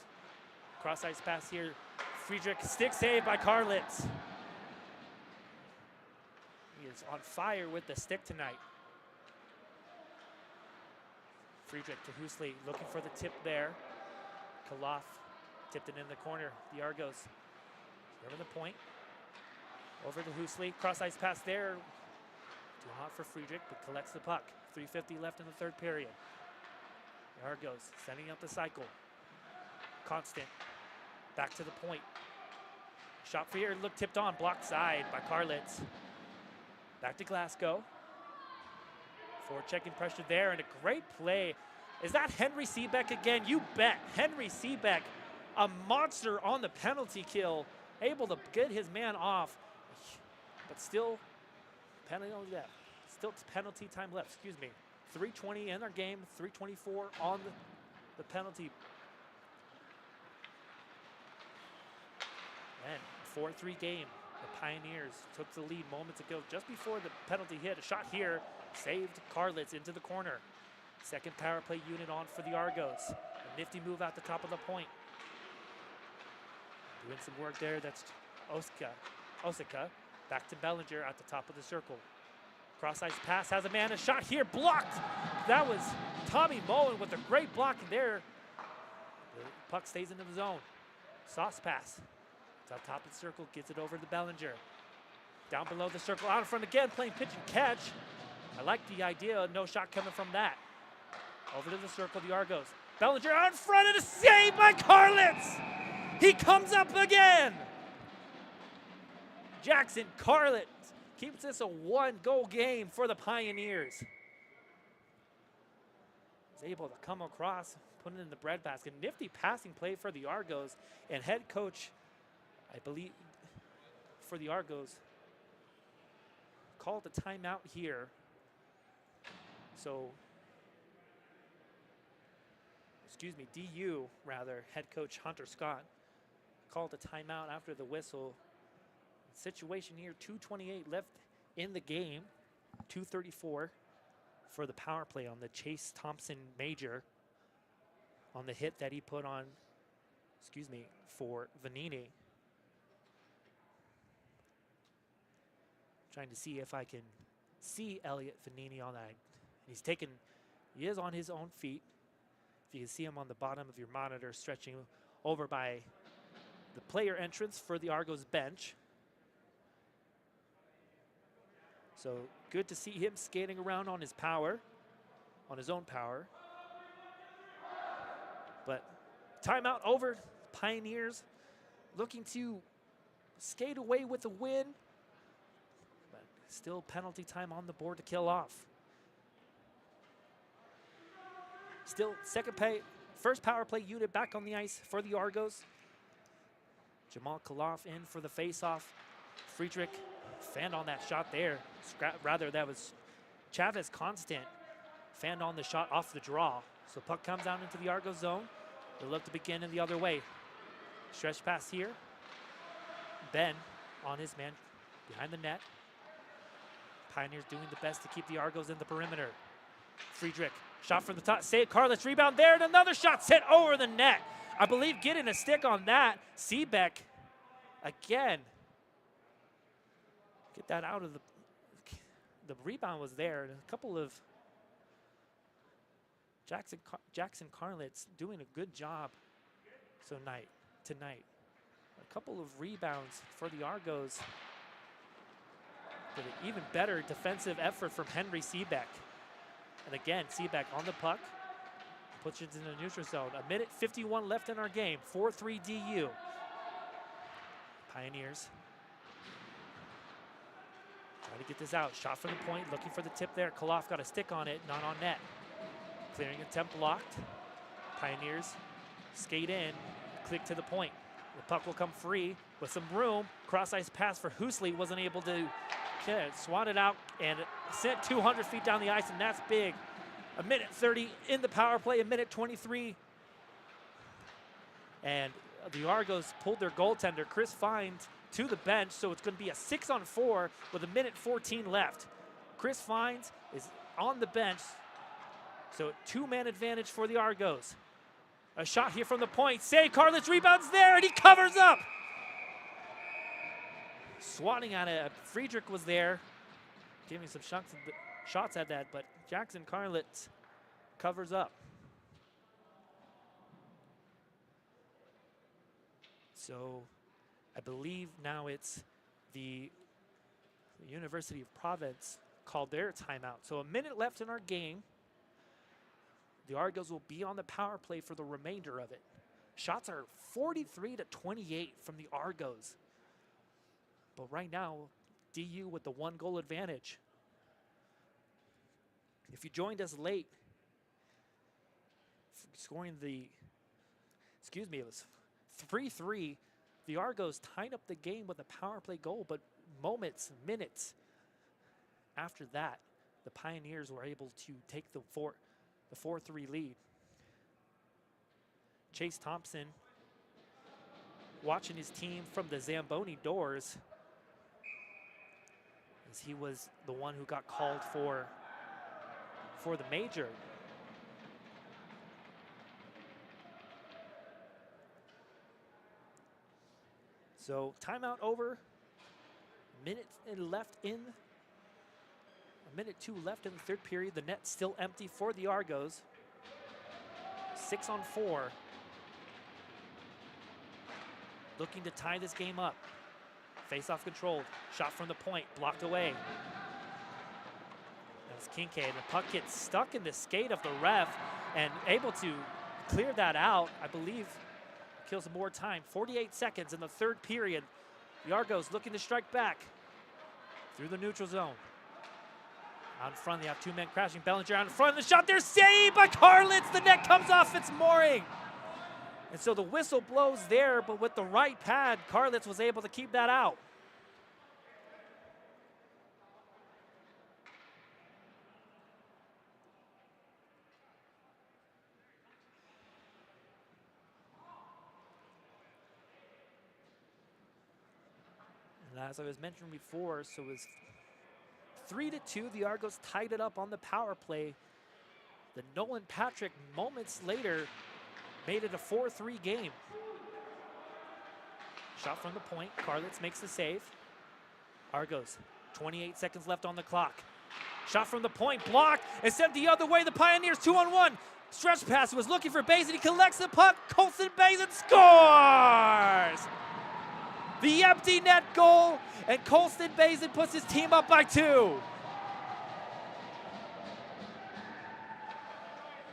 Cross-ice pass here. Friedrich, stick save by Carlitz. He is on fire with the stick tonight. Friedrich to Husley, looking for the tip there. Kaloff tipped it in the corner. The Argos serving the point. Over to Husley. Cross-ice pass there. Too hot for Friedrich, but collects the puck. 3:50 left in the third period. The Argos sending up the cycle. Constant. Back to the point. Shot for here. Look, tipped on. Blocked side by Carlitz. Back to Glasgow. Forward checking pressure there, and a great play. Is that Henry Seebeck again? You bet. Henry Seebeck, a monster on the penalty kill. Able to get his man off. But still, penalty left. Still penalty time left, excuse me. 3:20 in our game, 3:24 on the penalty. And 4-3 game. The Pioneers took the lead moments ago, just before the penalty hit. A shot here, saved Carlitz into the corner. Second power play unit on for the Argos. A nifty move out the top of the point. Doing some work there, that's Osaka. Back to Bellinger at the top of the circle. Cross-ice pass, has a man, a shot here, blocked! That was Tommy Mullen with a great block there. The puck stays into the zone. Sauce pass. It's on top of the circle, gets it over to Bellinger. Down below the circle, out in front again, playing pitch and catch. I like the idea, no shot coming from that. Over to the circle, the Argos. Bellinger out in front, and a save by Carlitz! He comes up again! Jackson Carlitz keeps this a 1-goal game for the Pioneers. He's able to come across, put it in the breadbasket. Nifty passing play for the Argos, and head coach, I believe, for the Argos, called a timeout here. So, excuse me, DU rather, head coach Hunter Scott called a timeout after the whistle. Situation here, 2:28 left in the game, 2:34 for the power play on the Chase Thompson major on the hit that he put on, excuse me, for Vanini. Trying to see if I can see Elliott Vanini on that. He is on his own feet. If you can see him on the bottom of your monitor, stretching over by the player entrance for the Argos bench. So good to see him skating around on his power, on his own power. But timeout over. Pioneers looking to skate away with a win. But still penalty time on the board to kill off. Still first power play unit back on the ice for the Argos. Jamal Kaloff in for the faceoff. Friedrich fanned on that shot there. That was Chavez Constant fanned on the shot off the draw. So puck comes out into the Argos zone. They look to begin in the other way. Stretch pass here. Ben on his man behind the net. Pioneers doing the best to keep the Argos in the perimeter. Friedrich, shot from the top. Save Carlitz, rebound there, and another shot sent over the net. I believe getting a stick on that. Seebeck again. Get that out of the rebound was there. A couple of Jackson Carlitz doing a good job tonight. A couple of rebounds for the Argos. But an even better defensive effort from Henry Seebeck. And again, Seebeck on the puck. Puts it in the neutral zone. 1:51 left in our game. 4-3 DU. Pioneers trying to get this out. Shot from the point. Looking for the tip there. Koloff got a stick on it. Not on net. Clearing attempt blocked. Pioneers skate in. Click to the point. The puck will come free with some room. Cross-ice pass for Hoosley. Wasn't able to swat it out and sent 200 feet down the ice, and that's big. 1:30 in the power play, 1:23. And the Argos pulled their goaltender, Chris Fines, to the bench, so it's going to be a 6-on-4 with 1:14 left. Chris Fines is on the bench, so two-man advantage for the Argos. A shot here from the point. Save Carlitz, rebounds there, and he covers up. Swatting at it. Friedrich was there, giving some shots at that, but Jackson Carlitz covers up. So I believe now it's the University of Providence called their timeout. So a minute left in our game. The Argos will be on the power play for the remainder of it. Shots are 43-28 from the Argos. But right now, DU with the 1-goal advantage. If you joined us late, it was 3-3. The Argos tied up the game with a power play goal, but minutes after that, the Pioneers were able to take the 4-3 lead. Chase Thompson watching his team from the Zamboni doors, as he was the one who got called for the major. So timeout over. Minute 2 left in the third period. The net still empty for the Argos. 6-on-4. Looking to tie this game up. Face-off controlled. Shot from the point. Blocked away. That's Kincaid. The puck gets stuck in the skate of the ref and able to clear that out. I believe kills more time. 48 seconds in the third period. The Argos looking to strike back through the neutral zone. Out in front, they have two men crashing. Bellinger out in front of the shot. There's saved by Carlitz. The net comes off its mooring. And so the whistle blows there, but with the right pad, Carlitz was able to keep that out. And as I was mentioning before, so it was 3-2. The Argos tied it up on the power play. The Nolan Patrick moments later made it a 4-3 game. Shot from the point. Carlitz makes the save. Argos, 28 seconds left on the clock. Shot from the point, blocked, and sent the other way. The Pioneers 2-on-1. Stretch pass, was looking for Bazin. He collects the puck. Colston Bazin scores! The empty net goal, and Colston Bazin puts his team up by 2.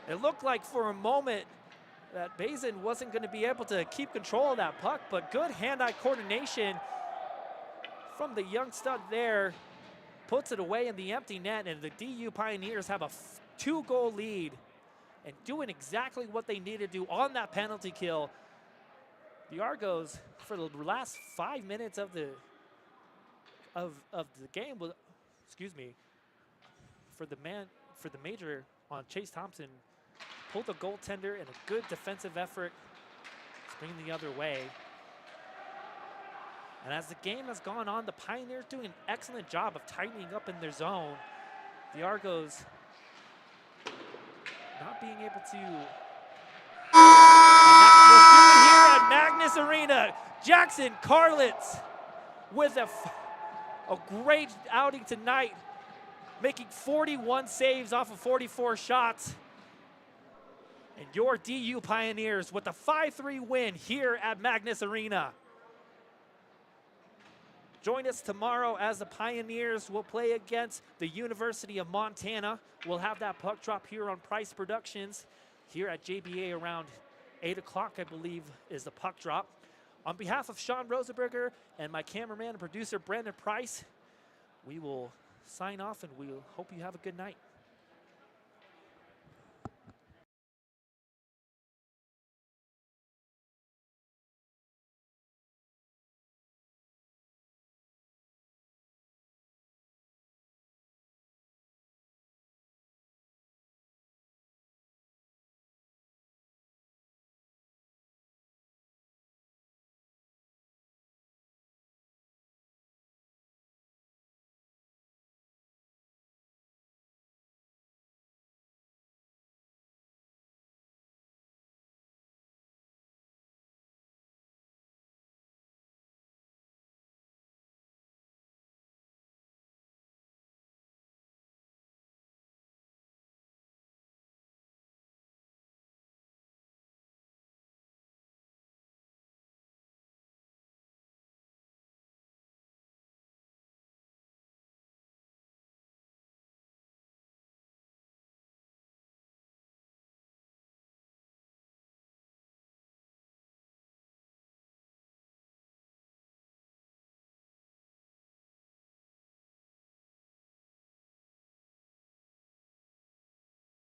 It looked like for a moment that Bazin wasn't going to be able to keep control of that puck, but good hand-eye coordination from the young stud there. Puts it away in the empty net, and the DU Pioneers have a 2-goal lead and doing exactly what they needed to do on that penalty kill. The Argos, for the last 5 minutes of the game, was, excuse me, for the major on Chase Thompson, pulled the goaltender in a good defensive effort, swinging the other way. And as the game has gone on, the Pioneers doing an excellent job of tightening up in their zone. The Argos not being able to. And that was good here at Magnus Arena. Jackson Carlitz with a great outing tonight, making 41 saves off of 44 shots. And your DU Pioneers with a 5-3 win here at Magnus Arena. Join us tomorrow as the Pioneers will play against the University of Montana. We'll have that puck drop here on Price Productions here at JBA around 8 o'clock, I believe, is the puck drop. On behalf of Sean Rosenberger and my cameraman and producer, Brandon Price, we will sign off, and we hope you have a good night.